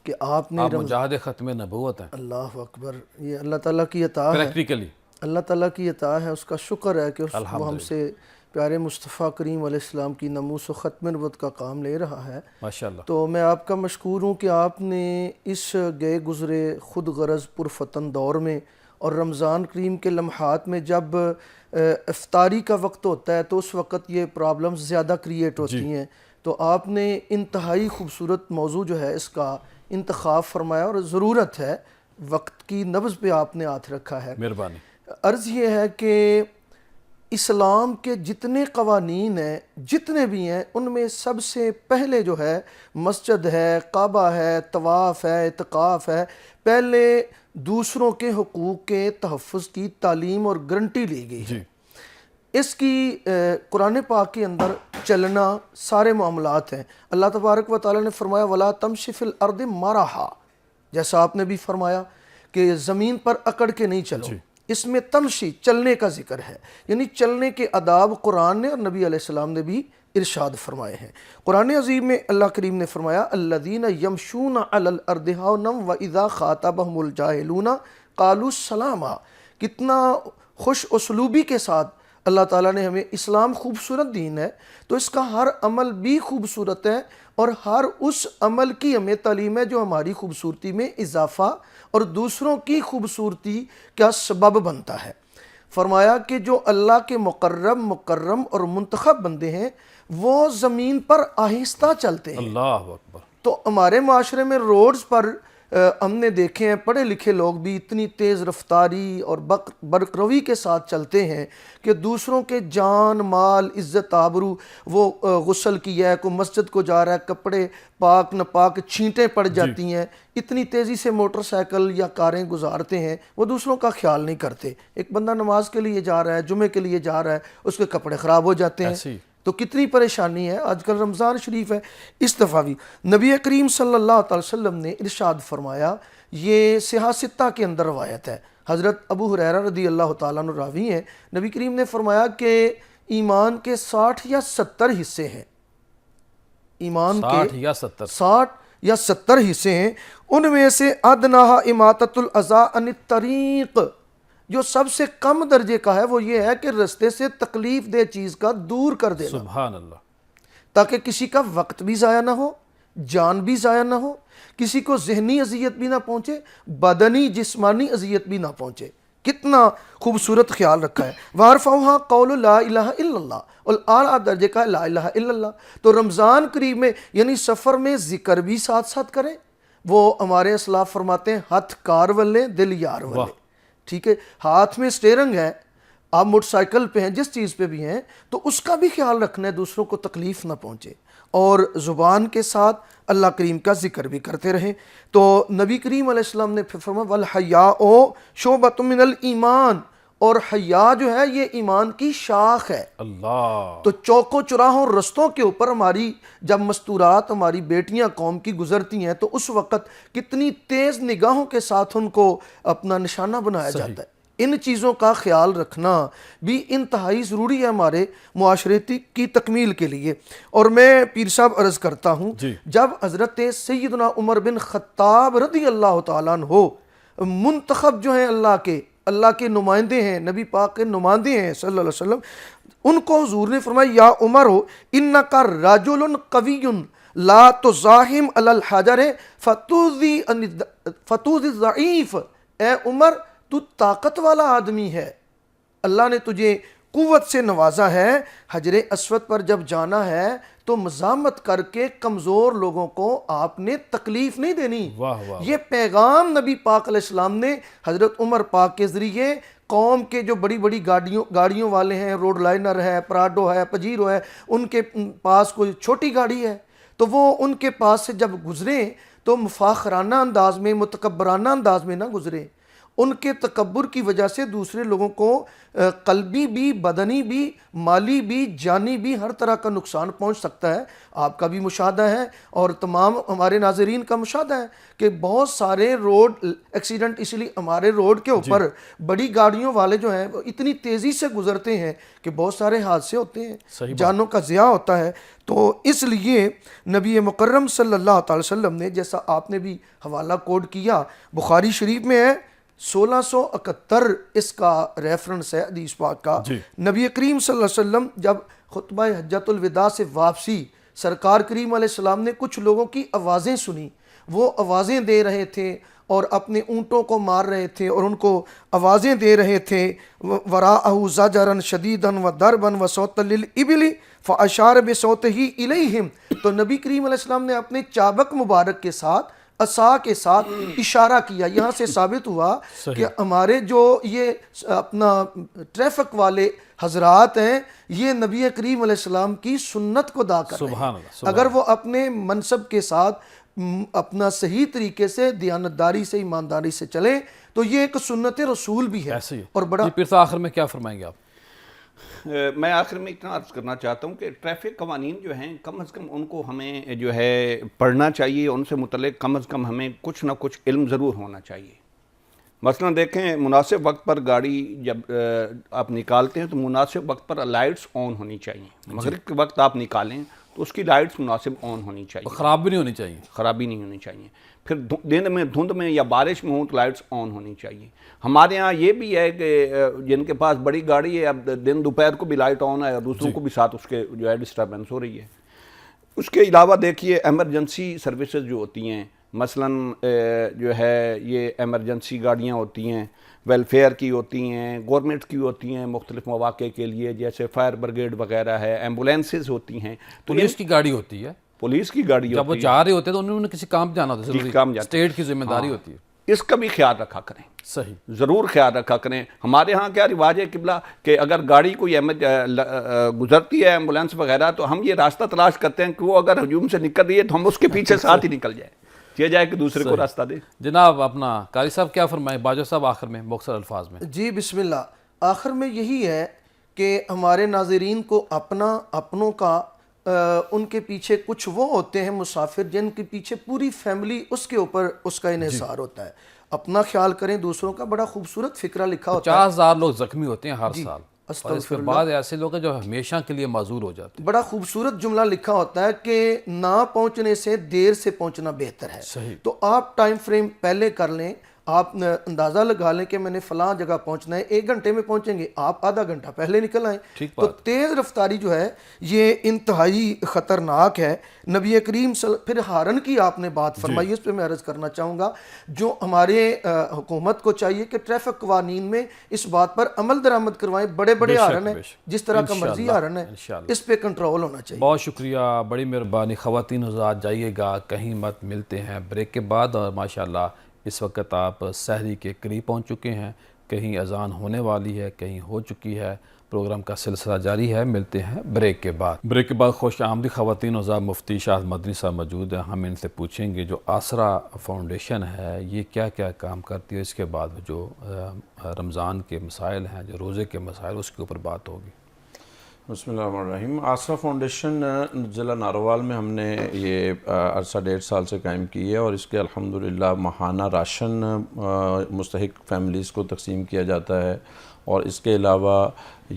کہ آپ نے مجاہد ختم نبوت ہیں اللہ اکبر، یہ اللہ تعالیٰ کی عطا ہے، پریکٹیکلی اللہ تعالیٰ کی عطا ہے، اس کا شکر ہے کہ وہ ہم سے پیارے مصطفیٰ کریم علیہ السلام کی ناموس و ختم نبوت کا کام لے رہا ہے۔ ماشاءاللہ۔ تو میں آپ کا مشکور ہوں کہ آپ نے اس گئے گزرے خود غرض پرفتن دور میں اور رمضان کریم کے لمحات میں جب افطاری کا وقت ہوتا ہے تو اس وقت یہ پرابلمز زیادہ کریٹ ہوتی ہیں، تو آپ نے انتہائی خوبصورت موضوع جو ہے اس کا انتخاب فرمایا، اور ضرورت ہے، وقت کی نبض پہ آپ نے ہاتھ رکھا ہے۔ مہربانی۔ عرض یہ ہے کہ اسلام کے جتنے قوانین ہیں، جتنے بھی ہیں، ان میں سب سے پہلے جو ہے مسجد ہے، کعبہ ہے، طواف ہے، اعتکاف ہے، پہلے دوسروں کے حقوق کے تحفظ کی تعلیم اور گارنٹی لی گئی ہے۔ اس کی قرآن پاک کے اندر چلنا سارے معاملات ہیں۔ اللہ تبارک و تعالیٰ نے فرمایا وَلَا تَمْشِ فِي الْأَرْضِ مَرَحًا، جیسا آپ نے بھی فرمایا کہ زمین پر اکڑ کے نہیں چلو۔ اس میں تمشی، چلنے کا ذکر ہے، یعنی چلنے کے آداب قرآن نے اور نبی علیہ السلام نے بھی ارشاد فرمائے ہیں۔ قرآن عظیم میں اللہ کریم نے فرمایا الذین یمشون علی الارض ہونا واذا خاطبہم الجاہلون قالوا سلاما۔ کتنا خوش اسلوبی کے ساتھ اللہ تعالیٰ نے ہمیں اسلام خوبصورت دین ہے، تو اس کا ہر عمل بھی خوبصورت ہے، اور ہر اس عمل کی ہمیں تعلیم ہے جو ہماری خوبصورتی میں اضافہ اور دوسروں کی خوبصورتی کا سبب بنتا ہے۔ فرمایا کہ جو اللہ کے مکرم اور منتخب بندے ہیں وہ زمین پر آہستہ چلتے ہیں۔ اللہ اکبر۔ تو ہمارے معاشرے میں روڈز پر ہم نے دیکھے ہیں پڑھے لکھے لوگ بھی اتنی تیز رفتاری اور برق روی کے ساتھ چلتے ہیں کہ دوسروں کے جان مال عزت آبرو، وہ غسل کیا ہے، کوئی مسجد کو جا رہا ہے، کپڑے پاک نہ پاک چھینٹیں پڑ جاتی ہیں، اتنی تیزی سے موٹر سائیکل یا کاریں گزارتے ہیں، وہ دوسروں کا خیال نہیں کرتے۔ ایک بندہ نماز کے لیے جا رہا ہے، جمعے کے لیے جا رہا ہے، اس کے کپڑے خراب ہو جاتے ہیں، تو کتنی پریشانی ہے۔ آج کل رمضان شریف ہے، اس دفعہ بھی نبی کریم صلی اللہ علیہ وسلم نے ارشاد فرمایا، یہ صحیح ستہ کے اندر روایت ہے، حضرت ابو ہریرہ رضی اللہ تعالیٰ عنہ راوی ہیں، نبی کریم نے فرمایا کہ ایمان کے 60 یا 70 حصے ہیں، ایمان کے 60 یا 70 حصے ہیں، ان میں سے ادناہا اماطۃ الاذی عن الطریق، جو سب سے کم درجے کا ہے وہ یہ ہے کہ رستے سے تکلیف دہ چیز کا دور کر دینا، سبحان اللہ، تاکہ کسی کا وقت بھی ضائع نہ ہو، جان بھی ضائع نہ ہو، کسی کو ذہنی اذیت بھی نہ پہنچے، بدنی جسمانی اذیت بھی نہ پہنچے۔ کتنا خوبصورت خیال رکھا ہے۔ وَعَرْفَوْهَا قَوْلُ لَا إِلَهَ إِلَّا اللَّهُ، اور اعلیٰ درجے کا ہے لا الہ الا اللہ۔ تو رمضان قریب میں یعنی سفر میں ذکر بھی ساتھ ساتھ کریں۔ وہ ہمارے اسلاف فرماتے ہیں ہاتھ کار والے دل یار والے، ٹھیک ہے، ہاتھ میں اسٹیئرنگ ہے، آپ موٹر سائیکل پہ ہیں، جس چیز پہ بھی ہیں، تو اس کا بھی خیال رکھنا ہے، دوسروں کو تکلیف نہ پہنچے، اور زبان کے ساتھ اللہ کریم کا ذکر بھی کرتے رہیں۔ تو نبی کریم علیہ السلام نے پھر فرمایا وَالْحَيَاءُ شُعْبَةٌ مِّنَ الْإِيمَانِ، اور حیا جو ہے یہ ایمان کی شاخ ہے۔ اللہ، تو چوکوں چراہوں رستوں کے اوپر ہماری جب مستورات ہماری بیٹیاں قوم کی گزرتی ہیں تو اس وقت کتنی تیز نگاہوں کے ساتھ ان کو اپنا نشانہ بنایا جاتا ہے۔ ان چیزوں کا خیال رکھنا بھی انتہائی ضروری ہے ہمارے معاشرتی کی تکمیل کے لیے۔ اور میں پیر صاحب عرض کرتا ہوں، جب حضرت سیدنا عمر بن خطاب رضی اللہ تعالیٰ عنہ منتخب جو ہیں اللہ کے نمائندے ہیں، نبی پاک کے نمائندے ہیں صلی اللہ علیہ وسلم، ان کو حضور نے فرمایا یا عمر انکا رجل قوی لا تزاحم علی الحجر فتؤذی الضعیف، اے عمر تو طاقت والا آدمی ہے, اللہ نے تجھے قوت سے نوازا ہے, حجر اسود پر جب جانا ہے تو مزاحمت کر کے کمزور لوگوں کو آپ نے تکلیف نہیں دینی. واہ واہ. یہ پیغام نبی پاک علیہ السلام نے حضرت عمر پاک کے ذریعے قوم کے جو بڑی بڑی گاڑیوں والے ہیں, روڈ لائنر ہے, پراڈو ہے, پجیرو ہے, ان کے پاس کوئی چھوٹی گاڑی ہے تو وہ ان کے پاس سے جب گزریں تو مفاخرانہ انداز میں, متکبرانہ انداز میں نہ گزریں. ان کے تکبر کی وجہ سے دوسرے لوگوں کو قلبی بھی, بدنی بھی, مالی بھی, جانی بھی ہر طرح کا نقصان پہنچ سکتا ہے. آپ کا بھی مشاہدہ ہے اور تمام ہمارے ناظرین کا مشاہدہ ہے کہ بہت سارے روڈ ایکسیڈنٹ اس لیے ہمارے روڈ کے اوپر بڑی گاڑیوں والے جو ہیں وہ اتنی تیزی سے گزرتے ہیں کہ بہت سارے حادثے ہوتے ہیں, جانوں کا ضیاع ہوتا ہے. تو اس لیے نبی مکرم صلی اللہ تعالی وسلم نے, جیسا آپ نے بھی حوالہ کوڈ کیا, بخاری شریف میں ہے 1671 اس کا ریفرنس ہے حدیث پاک کا. نبی کریم صلی اللہ علیہ وسلم جب خطبہ حجۃ الوداع سے واپسی, سرکار کریم علیہ السلام نے کچھ لوگوں کی آوازیں سنی, وہ آوازیں دے رہے تھے اور اپنے اونٹوں کو مار رہے تھے اور ان کو آوازیں دے رہے تھے. وراءہ زجرا شدیدا وضربا وصوتا للابل فاشار بصوتہ الیہم. تو نبی کریم علیہ السلام نے اپنے چابک مبارک کے ساتھ, عصا کے ساتھ اشارہ کیا. یہاں سے ثابت ہوا کہ ہمارے جو یہ اپنا ٹریفک والے حضرات ہیں یہ نبی کریم علیہ السلام کی سنت کو ادا کر رہے ہیں. اگر وہ اپنے منصب کے ساتھ اپنا صحیح طریقے سے دیانتداری سے, ایمانداری سے چلیں تو یہ ایک سنت رسول بھی ہے. اور بڑا پھر تو آخر میں کیا فرمائیں گے آپ؟ میں آخر میں اتنا عرض کرنا چاہتا ہوں کہ ٹریفک قوانین جو ہیں کم از کم ان کو ہمیں جو ہے پڑھنا چاہیے, ان سے متعلق کم از کم ہمیں کچھ نہ کچھ علم ضرور ہونا چاہیے. مثلا دیکھیں, مناسب وقت پر گاڑی جب آپ نکالتے ہیں تو مناسب وقت پر لائٹس آن ہونی چاہیے. مغرب کے وقت آپ نکالیں تو اس کی لائٹس مناسب آن ہونی چاہیے, خراب بھی نہیں ہونی چاہیے, خرابی نہیں ہونی چاہیے. پھر دن میں دھند میں یا بارش میں ہوں تو لائٹس آن ہونی چاہیے. ہمارے ہاں یہ بھی ہے کہ جن کے پاس بڑی گاڑی ہے اب دن دوپہر کو بھی لائٹ آن ہے اور دوسروں کو بھی ساتھ اس کے جو ہے ڈسٹربنس ہو رہی ہے. اس کے علاوہ دیکھیے ایمرجنسی سروسز جو ہوتی ہیں, مثلاً جو ہے یہ ایمرجنسی گاڑیاں ہوتی ہیں, ویلفیئر کی ہوتی ہیں, گورنمنٹ کی ہوتی ہیں مختلف مواقع کے لیے, جیسے فائر بریگیڈ وغیرہ ہے, ایمبولینسز ہوتی ہیں. پولیس کی گاڑی ہوتی ہے, پولیس کی گاڑی جب وہ جا رہے ہوتے ہیں تو انہوں نے کسی کام جانا ہوتا ہے, ضروری اسٹیٹ کی ذمہ داری ہوتی ہے. اس کا بھی خیال رکھا کریں, صحیح, ضرور خیال رکھا کریں. ہمارے ہاں کیا رواج ہے قبلہ کہ اگر گاڑی کوئی گزرتی ہے ایمبولینس وغیرہ تو ہم یہ راستہ تلاش کرتے ہیں کہ وہ اگر ہجوم سے نکل رہی ہے تو ہم اس کے پیچھے ساتھ ہی نکل جائیں, یہ جائے کہ دوسرے کو راستہ دے. جناب اپنا قاری صاحب کیا فرمائیں, باجو صاحب آخر میں مختصر الفاظ میں. جی بسم اللہ. آخر میں یہی ہے کہ ہمارے ناظرین کو اپنوں کا ان کے پیچھے کچھ وہ ہوتے ہیں مسافر جن کے پیچھے پوری فیملی اس کے اوپر اس کا انحصار ہوتا ہے. اپنا خیال کریں, دوسروں کا. بڑا خوبصورت فکرہ لکھا ہوتا ہے. 50,000 لوگ زخمی ہوتے ہیں ہر سال, اور اس کے بعد ایسے لوگ ہیں جو ہمیشہ کے لیے معذور ہو جاتے ہیں. بڑا خوبصورت جملہ لکھا ہوتا ہے کہ نہ پہنچنے سے دیر سے پہنچنا بہتر ہے. صحیح. تو آپ ٹائم فریم پہلے کر لیں, آپ اندازہ لگا لیں کہ میں نے فلاں جگہ پہنچنا ہے, 1 گھنٹے میں پہنچیں گے, آپ آدھا گھنٹہ پہلے نکل آئیں. تو تیز رفتاری جو ہے یہ انتہائی خطرناک ہے. نبی کریم پھر ہارن کی آپ نے بات فرمائی, اس پہ میں عرض کرنا چاہوں گا. جو ہمارے حکومت کو چاہیے کہ ٹریفک قوانین میں اس بات پر عمل درآمد کروائیں. بڑے بڑے ہارن ہیں, جس طرح کا مرضی ہارن ہے, اس پہ کنٹرول ہونا چاہیے. بہت شکریہ, بڑی مہربانی. خواتین حضرات جائیے گا, کہیں مت. ملتے ہیں بریک کے بعد. اور ماشاءاللہ اس وقت آپ سحری کے قریب پہنچ چکے ہیں, کہیں اذان ہونے والی ہے, کہیں ہو چکی ہے. پروگرام کا سلسلہ جاری ہے, ملتے ہیں بریک کے بعد. بریک کے بعد خوش آمدید خواتین حضرات, مفتی شاہد مدنی صاحب موجود ہیں. ہم ان سے پوچھیں گے جو آسرا فاؤنڈیشن ہے یہ کیا کیا کام کرتی ہے, اس کے بعد جو رمضان کے مسائل ہیں, جو روزے کے مسائل, اس کے اوپر بات ہوگی. بسم اللہ الرحمن الرحیم. آسرا فاؤنڈیشن ضلع ناروال میں ہم نے یہ عرصہ 1.5 سال سے قائم کی ہے, اور اس کے الحمدللہ ماہانہ راشن مستحق فیملیز کو تقسیم کیا جاتا ہے. اور اس کے علاوہ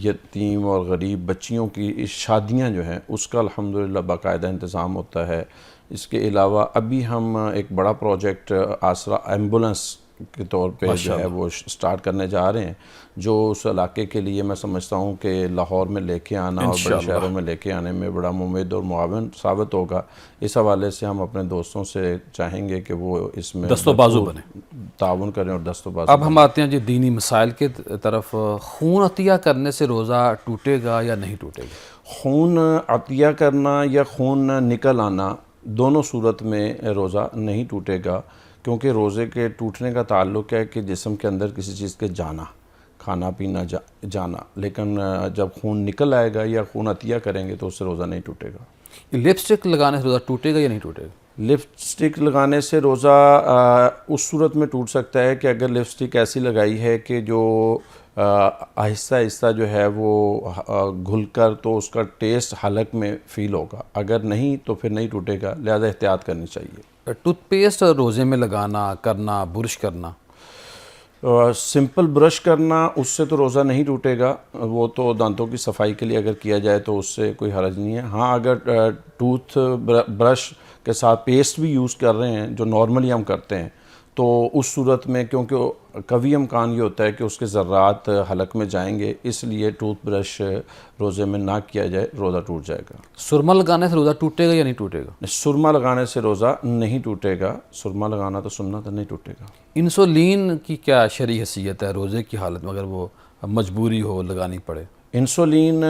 یتیم اور غریب بچیوں کی شادیاں جو ہیں اس کا الحمدللہ باقاعدہ انتظام ہوتا ہے. اس کے علاوہ ابھی ہم ایک بڑا پروجیکٹ آسرا ایمبولنس کے طور پہ جو ہے وہ سٹارٹ کرنے جا رہے ہیں، جو اس علاقے کے لیے میں سمجھتا ہوں کہ لاہور میں لے کے آنا اور بڑے شہروں میں لے کے آنے میں بڑا ممید اور معاون ثابت ہوگا۔ اس حوالے سے ہم اپنے دوستوں سے چاہیں گے کہ وہ اس میں دست و بازو بنے، تعاون کریں اور دست و بازو اب ہم آتے ہیں جی دینی مسائل کے طرف۔ خون عطیہ کرنے سے روزہ ٹوٹے گا یا نہیں ٹوٹے گا؟ خون عطیہ کرنا یا خون نکل آنا دونوں صورت میں روزہ نہیں ٹوٹے گا، کیونکہ روزے کے ٹوٹنے کا تعلق ہے کہ جسم کے اندر کسی چیز کے جانا، کھانا پینا جانا، لیکن جب خون نکل آئے گا یا خون عطیہ کریں گے تو اس سے روزہ نہیں ٹوٹے گا۔ لپسٹک لگانے سے روزہ ٹوٹے گا یا نہیں ٹوٹے گا؟ لپسٹک لگانے سے روزہ اس صورت میں ٹوٹ سکتا ہے کہ اگر لپسٹک ایسی لگائی ہے کہ جو آہستہ آہستہ جو ہے وہ گھل کر تو اس کا ٹیسٹ حلق میں فیل ہوگا، اگر نہیں تو پھر نہیں ٹوٹے گا، لہذا احتیاط کرنی چاہیے۔ ٹوتھ پیسٹ روزے میں لگانا، کرنا، برش کرنا، سمپل برش کرنا اس سے تو روزہ نہیں ٹوٹے گا، وہ تو دانتوں کی صفائی کے لیے اگر کیا جائے تو اس سے کوئی حرج نہیں ہے۔ ہاں اگر ٹوتھ برش کے ساتھ پیسٹ بھی یوز کر رہے ہیں جو نارملی ہم کرتے ہیں تو اس صورت میں کیونکہ قوی امکان یہ ہوتا ہے کہ اس کے ذرات حلق میں جائیں گے، اس لیے ٹوتھ برش روزے میں نہ کیا جائے، روزہ ٹوٹ جائے گا۔ سرما لگانے سے روزہ ٹوٹے گا یا نہیں ٹوٹے گا؟ سرما لگانے سے روزہ نہیں ٹوٹے گا، سرما لگانا تو سنت ہے، نہیں ٹوٹے گا۔ انسولین کی کیا شرعی حیثیت ہے روزے کی حالت میں اگر وہ مجبوری ہو لگانی پڑے؟ انسولین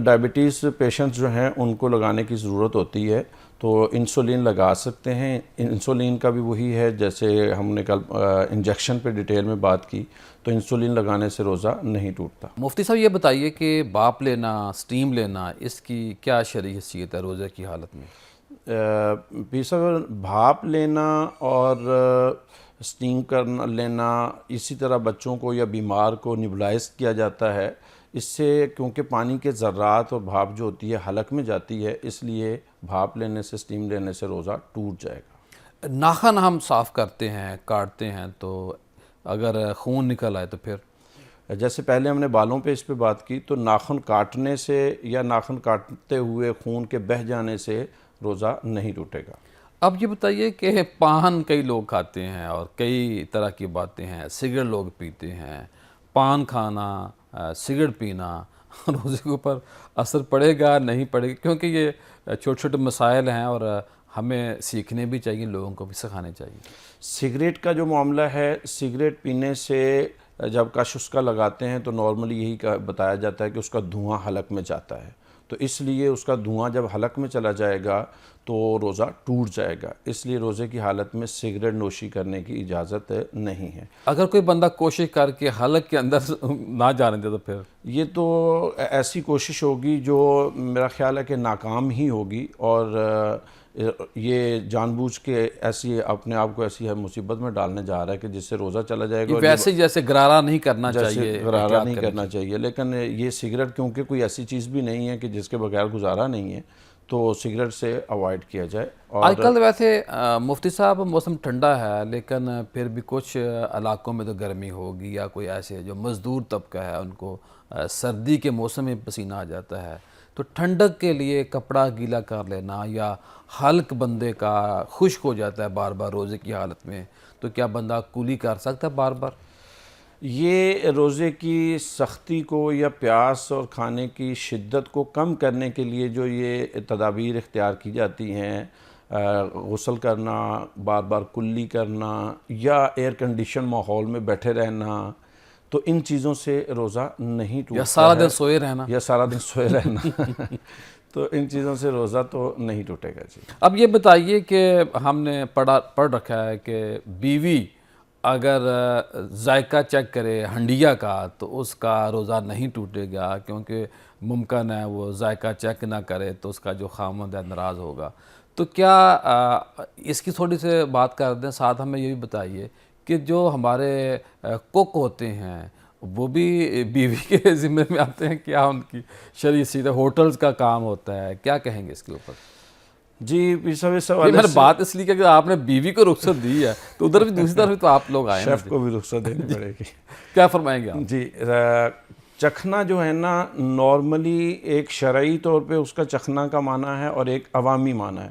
ڈائبٹیز پیشنٹس جو ہیں ان کو لگانے کی ضرورت ہوتی ہے تو انسولین لگا سکتے ہیں۔ انسولین کا بھی وہی ہے جیسے ہم نے کل انجیکشن پہ ڈیٹیل میں بات کی، تو انسولین لگانے سے روزہ نہیں ٹوٹتا۔ مفتی صاحب یہ بتائیے کہ بھاپ لینا، سٹیم لینا، اس کی کیا شرعی حیثیت ہے روزے کی حالت میں؟ پیر صاحب بھاپ لینا اور سٹیم کرنا لینا، اسی طرح بچوں کو یا بیمار کو نیبولائز کیا جاتا ہے، اس سے کیونکہ پانی کے ذرات اور بھاپ جو ہوتی ہے حلق میں جاتی ہے، اس لیے بھاپ لینے سے، سٹیم لینے سے روزہ ٹوٹ جائے گا۔ ناخن ہم صاف کرتے ہیں، کاٹتے ہیں، تو اگر خون نکل آئے تو پھر؟ جیسے پہلے ہم نے بالوں پہ اس پہ بات کی، تو ناخن کاٹنے سے یا ناخن کاٹتے ہوئے خون کے بہہ جانے سے روزہ نہیں ٹوٹے گا۔ اب یہ بتائیے کہ پان کئی لوگ کھاتے ہیں اور کئی طرح کی باتیں ہیں، سگریٹ لوگ پیتے ہیں، پان کھانا، سگریٹ پینا روزے کے اوپر اثر پڑے گا نہیں پڑے گا؟ کیونکہ یہ چھوٹے چھوٹے مسائل ہیں اور ہمیں سیکھنے بھی چاہیے، لوگوں کو بھی سکھانے چاہیے۔ سگریٹ کا جو معاملہ ہے، سگریٹ پینے سے جب کش اس کا لگاتے ہیں تو نارملی یہی بتایا جاتا ہے کہ اس کا دھواں حلق میں جاتا ہے، تو اس لیے اس کا دھواں جب حلق میں چلا جائے گا تو روزہ ٹوٹ جائے گا، اس لیے روزے کی حالت میں سگریٹ نوشی کرنے کی اجازت نہیں ہے۔ اگر کوئی بندہ کوشش کر کے حلق کے اندر نہ جانے دے تو پھر؟ یہ تو ایسی کوشش ہوگی جو میرا خیال ہے کہ ناکام ہی ہوگی، اور یہ جان بوجھ کے ایسی اپنے آپ کو ایسی مصیبت میں ڈالنے جا رہا ہے کہ جس سے روزہ چلا جائے گا۔ ویسے جیسے غرارہ نہیں کرنا جیسے چاہیے، غرارہ نہیں کرنا چاہیے، لیکن یہ سگریٹ کیونکہ کوئی ایسی چیز بھی نہیں ہے کہ جس کے بغیر گزارا نہیں ہے، تو سگریٹ سے اوائڈ کیا جائے۔ آج کل ویسے مفتی صاحب موسم ٹھنڈا ہے لیکن پھر بھی کچھ علاقوں میں تو گرمی ہوگی، یا کوئی ایسے جو مزدور طبقہ ہے ان کو سردی کے موسم میں پسینہ آ جاتا ہے، تو ٹھنڈک کے لیے کپڑا گیلا کر لینا، یا حلق بندے کا خشک ہو جاتا ہے بار بار روزے کی حالت میں، تو کیا بندہ کولی کر سکتا ہے بار بار؟ یہ روزے کی سختی کو یا پیاس اور کھانے کی شدت کو کم کرنے کے لیے جو یہ تدابیر اختیار کی جاتی ہیں، غسل کرنا، بار بار کلی کرنا، یا ایئر کنڈیشن ماحول میں بیٹھے رہنا، تو ان چیزوں سے روزہ نہیں ٹوٹتا ہے۔ یا سارا دن سوئے رہنا؟ یا سارا دن سوئے رہنا تو ان چیزوں سے روزہ تو نہیں ٹوٹے گا جی۔ اب یہ بتائیے کہ ہم نے پڑھ رکھا ہے کہ بیوی اگر ذائقہ چیک کرے ہنڈیا کا تو اس کا روزہ نہیں ٹوٹے گا، کیونکہ ممکن ہے وہ ذائقہ چیک نہ کرے تو اس کا جو خاوند ہے ناراض ہوگا۔ تو کیا اس کی تھوڑی سی بات کر دیں، ساتھ ہمیں یہ بھی بتائیے کہ جو ہمارے کوک ہوتے ہیں وہ بھی بیوی کے ذمے میں آتے ہیں، کیا ان کی شرعی سیدھا ہوٹلز کا کام ہوتا ہے، کیا کہیں گے اس کے اوپر؟ جی پیر صاحب اس یہ حوالے میں نے سے بات اس لیے کہ آپ نے بیوی کو رخصت دی ہے تو ادھر بھی دوسری طرف بھی تو آپ لوگ آئے ہیں شیف کو بھی رخصت دینی پڑے گی۔ کیا فرمائیں گے آپ؟ جی چکھنا جو ہے نا، نارملی ایک شرعی طور پہ اس کا چکھنا کا معنی ہے اور ایک عوامی معنی ہے۔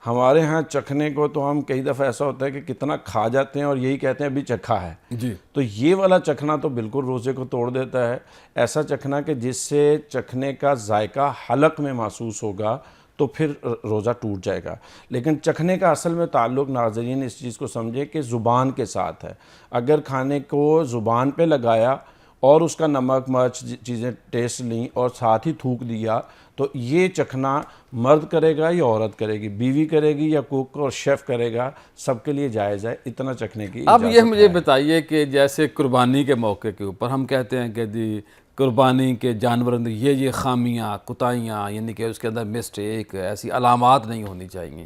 ہمارے ہاں چکھنے کو تو ہم کئی دفعہ ایسا ہوتا ہے کہ کتنا کھا جاتے ہیں اور یہی کہتے ہیں ابھی چکھا ہے جی تو یہ والا چکھنا تو بالکل روزے کو توڑ دیتا ہے. ایسا چکھنا کہ جس سے چکھنے کا ذائقہ حلق میں محسوس ہوگا تو پھر روزہ ٹوٹ جائے گا. لیکن چکھنے کا اصل میں تعلق ناظرین اس چیز کو سمجھے کہ زبان کے ساتھ ہے. اگر کھانے کو زبان پہ لگایا اور اس کا نمک مرچ چیزیں ٹیسٹ لیں اور ساتھ ہی تھوک دیا تو یہ چکھنا مرد کرے گا یا عورت کرے گی, بیوی کرے گی یا کوک اور شیف کرے گا, سب کے لیے جائز ہے اتنا چکھنے کی اب یہ اجازت مجھے ہے. بتائیے کہ جیسے قربانی کے موقع کے اوپر ہم کہتے ہیں کہ جی قربانی کے جانوروں میں یہ خامیاں کوتاہیاں یعنی کہ اس کے اندر مسٹیک ایسی علامات نہیں ہونی چاہیے,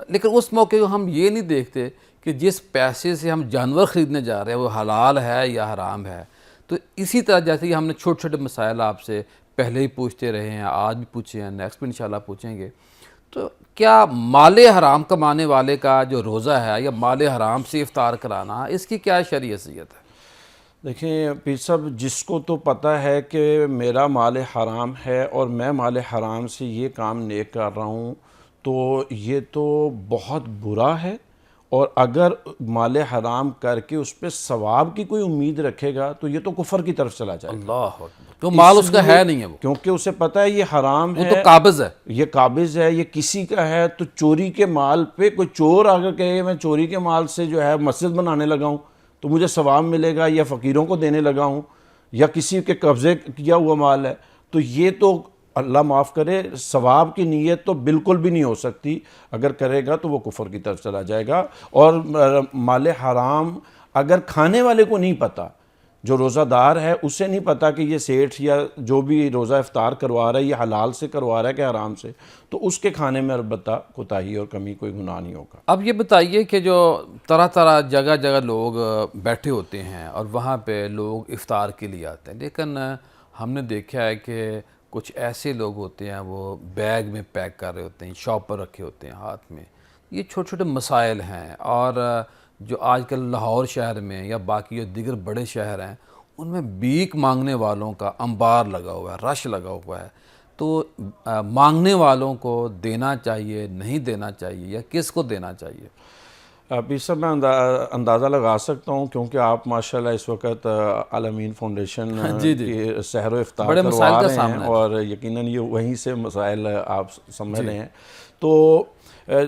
لیکن اس موقع کو ہم یہ نہیں دیکھتے کہ جس پیسے سے ہم جانور خریدنے جا رہے ہیں وہ حلال ہے یا حرام ہے. تو اسی طرح جیسے کہ ہم نے چھوٹے چھوٹے مسائل آپ سے پہلے ہی پوچھتے رہے ہیں, آج بھی پوچھے ہیں, نیکسٹ بھی انشاءاللہ پوچھیں گے. تو کیا مال حرام کمانے والے کا جو روزہ ہے یا مال حرام سے افطار کرانا اس کی کیا شرعی حیثیت ہے؟ دیکھیں پیر صاحب, جس کو تو پتہ ہے کہ میرا مال حرام ہے اور میں مال حرام سے یہ کام نیک کر رہا ہوں تو یہ تو بہت برا ہے. اور اگر مال حرام کر کے اس پہ ثواب کی کوئی امید رکھے گا تو یہ تو کفر کی طرف چلا جائے گا. اللہ اکبر, تو مال اس کا ہے نہیں ہے, وہ کیونکہ اسے پتہ ہے یہ حرام وہ ہے, تو قابض ہے. یہ قابض ہے, یہ کسی کا ہے. تو چوری کے مال پہ کوئی چور اگر کہے میں چوری کے مال سے جو ہے مسجد بنانے لگا ہوں تو مجھے ثواب ملے گا, یا فقیروں کو دینے لگا ہوں, یا کسی کے قبضے کیا ہوا مال ہے, تو یہ تو اللہ معاف کرے ثواب کی نیت تو بالکل بھی نہیں ہو سکتی. اگر کرے گا تو وہ کفر کی طرف چلا جائے گا. اور مال حرام اگر کھانے والے کو نہیں پتہ, جو روزہ دار ہے اسے نہیں پتہ کہ یہ سیٹھ یا جو بھی روزہ افطار کروا رہا ہے یہ حلال سے کروا رہا ہے کہ حرام سے, تو اس کے کھانے میں البتہ کوتاہی اور کمی کوئی گناہ نہیں ہوگا. اب یہ بتائیے کہ جو طرح طرح جگہ جگہ لوگ بیٹھے ہوتے ہیں اور وہاں پہ لوگ افطار کے لیے آتے ہیں, لیکن ہم نے دیکھا ہے کہ کچھ ایسے لوگ ہوتے ہیں وہ بیگ میں پیک کر رہے ہوتے ہیں, شاپ پر رکھے ہوتے ہیں ہاتھ میں. یہ چھوٹے چھوٹے مسائل ہیں, اور جو آج کل لاہور شہر میں یا باقی جو دیگر بڑے شہر ہیں ان میں بھیک مانگنے والوں کا انبار لگا ہوا ہے, رش لگا ہوا ہے. تو مانگنے والوں کو دینا چاہیے, نہیں دینا چاہیے, یا کس کو دینا چاہیے؟ پیر صاحب میں اندازہ لگا سکتا ہوں کیونکہ آپ ماشاءاللہ اس وقت الامین فاؤنڈیشن کی سحر و افطار کروا رہے ہیں اور یقیناً یہ وہیں سے مسائل آپ سمجھ رہے ہیں. تو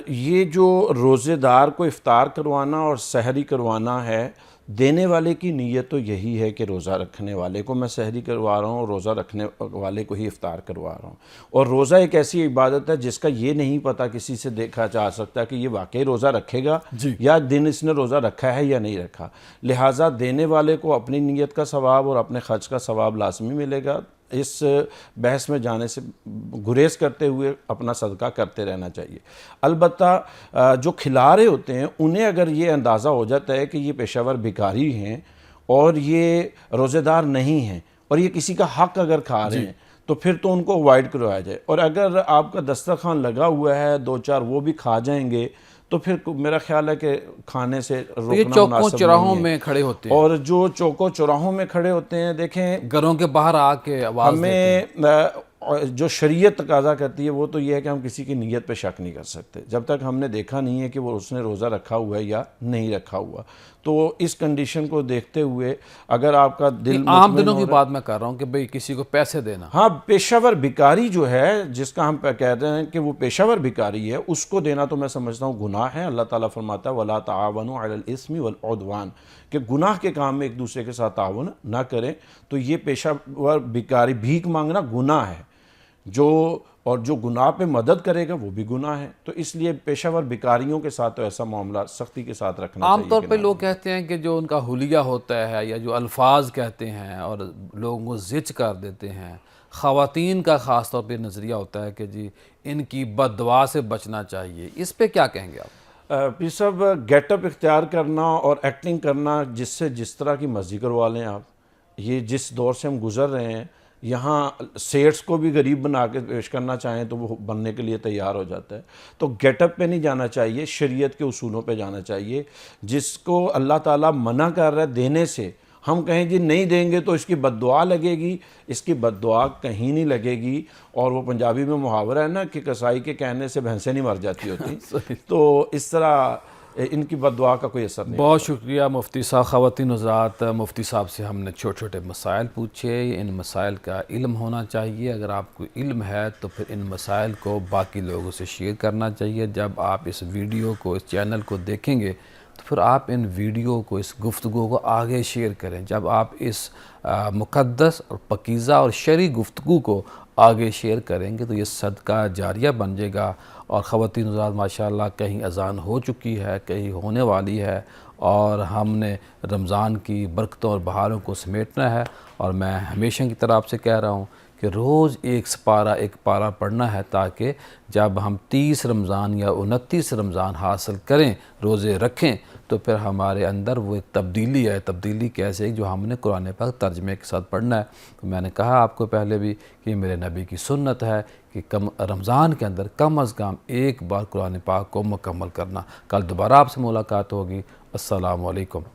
یہ جو روزے دار کو افطار کروانا اور سحری کروانا ہے, دینے والے کی نیت تو یہی ہے کہ روزہ رکھنے والے کو میں سحری کروا رہا ہوں اور روزہ رکھنے والے کو ہی افطار کروا رہا ہوں. اور روزہ ایک ایسی عبادت ہے جس کا یہ نہیں پتہ کسی سے دیکھا جا سکتا کہ یہ واقعی روزہ رکھے گا یا دن اس نے روزہ رکھا ہے یا نہیں رکھا. لہٰذا دینے والے کو اپنی نیت کا ثواب اور اپنے خرچ کا ثواب لازمی ملے گا. اس بحث میں جانے سے گریز کرتے ہوئے اپنا صدقہ کرتے رہنا چاہیے. البتہ جو کھلا رہے ہوتے ہیں انہیں اگر یہ اندازہ ہو جاتا ہے کہ یہ پیشہ ور بھکاری ہیں اور یہ روزے دار نہیں ہیں اور یہ کسی کا حق اگر کھا رہے ہیں تو پھر تو ان کو اوائڈ کروایا جائے. اور اگر آپ کا دسترخوان لگا ہوا ہے, دو چار وہ بھی کھا جائیں گے تو پھر میرا خیال ہے کہ کھانے سے روکنا یہ چوکوں مناسب چوراہوں نہیں ہے. میں کھڑے ہوتے ہیں, اور جو چوکوں چوراہوں میں کھڑے ہوتے ہیں, دیکھیں گھروں کے باہر آ کے آواز دیتے ہیں. ہمیں جو شریعت تقاضا کرتی ہے وہ تو یہ ہے کہ ہم کسی کی نیت پہ شک نہیں کر سکتے جب تک ہم نے دیکھا نہیں ہے کہ وہ اس نے روزہ رکھا ہوا ہے یا نہیں رکھا ہوا. تو اس کنڈیشن کو دیکھتے ہوئے اگر آپ کا دل عام دنوں کی بات میں کر رہا ہوں کہ بھئی کسی کو پیسے دینا, ہاں پیشہ ور بھکاری جو ہے جس کا ہم کہتے ہیں کہ وہ پیشہ ور بھکاری ہے, اس کو دینا تو میں سمجھتا ہوں گناہ ہے. اللہ تعالیٰ فرماتا ہے وَلَا تَعَاوَنُوا عَلَى الْإِثْمِ وَالْعُدْوَانِ, کہ گناہ کے کام میں ایک دوسرے کے ساتھ تعاون نہ کریں. تو یہ پیشہ ور بھکاری, بھیک مانگنا گناہ ہے. اور جو گناہ پہ مدد کرے گا وہ بھی گناہ ہے. تو اس لیے پیشہ ور بھکاریوں کے ساتھ تو ایسا معاملہ سختی کے ساتھ رکھنا چاہیے. عام طور پہ لوگ کہتے ہیں کہ جو ان کا حلیہ ہوتا ہے یا جو الفاظ کہتے ہیں اور لوگوں کو زچ کر دیتے ہیں, خواتین کا خاص طور پہ نظریہ ہوتا ہے کہ جی ان کی بد دعا سے بچنا چاہیے. اس پہ کیا کہیں گے آپ؟ پیر صاحب گیٹ اپ اختیار کرنا اور ایکٹنگ کرنا جس سے جس طرح کی مرضی کروا لیں آپ. یہ جس دور سے ہم گزر رہے ہیں یہاں سیٹس کو بھی غریب بنا کے پیش کرنا چاہیں تو وہ بننے کے لیے تیار ہو جاتا ہے. تو گیٹ اپ پہ نہیں جانا چاہیے, شریعت کے اصولوں پہ جانا چاہیے. جس کو اللہ تعالیٰ منع کر رہا ہے دینے سے, ہم کہیں جی نہیں دیں گے تو اس کی بد دعا لگے گی، اس کی بد دعا کہیں نہیں لگے گی. اور وہ پنجابی میں محاورہ ہے نا کہ کسائی کے کہنے سے بھینسیں نہیں مر جاتی ہوتی، تو اس طرح ان کی بد دعا کا کوئی اثر نہیں. بہت شکریہ مفتی صاحب. خواتین حضرات، مفتی صاحب سے ہم نے چھوٹے چھوٹے مسائل پوچھے. ان مسائل کا علم ہونا چاہیے. اگر آپ کو علم ہے تو پھر ان مسائل کو باقی لوگوں سے شیئر کرنا چاہیے. جب آپ اس ویڈیو کو، اس چینل کو دیکھیں گے تو پھر آپ ان ویڈیو کو، اس گفتگو کو آگے شیئر کریں. جب آپ اس مقدس اور پاکیزہ اور شرعی گفتگو کو آگے شیئر کریں گے تو یہ صدقہ جاریہ بن جائے گا. اور خواتین حضرات، ماشاءاللہ کہیں اذان ہو چکی ہے، کہیں ہونے والی ہے، اور ہم نے رمضان کی برکتوں اور بہاروں کو سمیٹنا ہے. اور میں ہمیشہ کی طرح آپ سے کہہ رہا ہوں کہ روز ایک پارہ پڑھنا ہے، تاکہ جب ہم 30 رمضان یا 29 رمضان حاصل کریں، روزے رکھیں، تو پھر ہمارے اندر وہ ایک تبدیلی ہے. تبدیلی کیسے؟ جو ہم نے قرآن پاک ترجمے کے ساتھ پڑھنا ہے. تو میں نے کہا آپ کو پہلے بھی کہ میرے نبی کی سنت ہے کہ رمضان کے اندر کم از کم ایک بار قرآن پاک کو مکمل کرنا. کل دوبارہ آپ سے ملاقات ہوگی. السلام علیکم.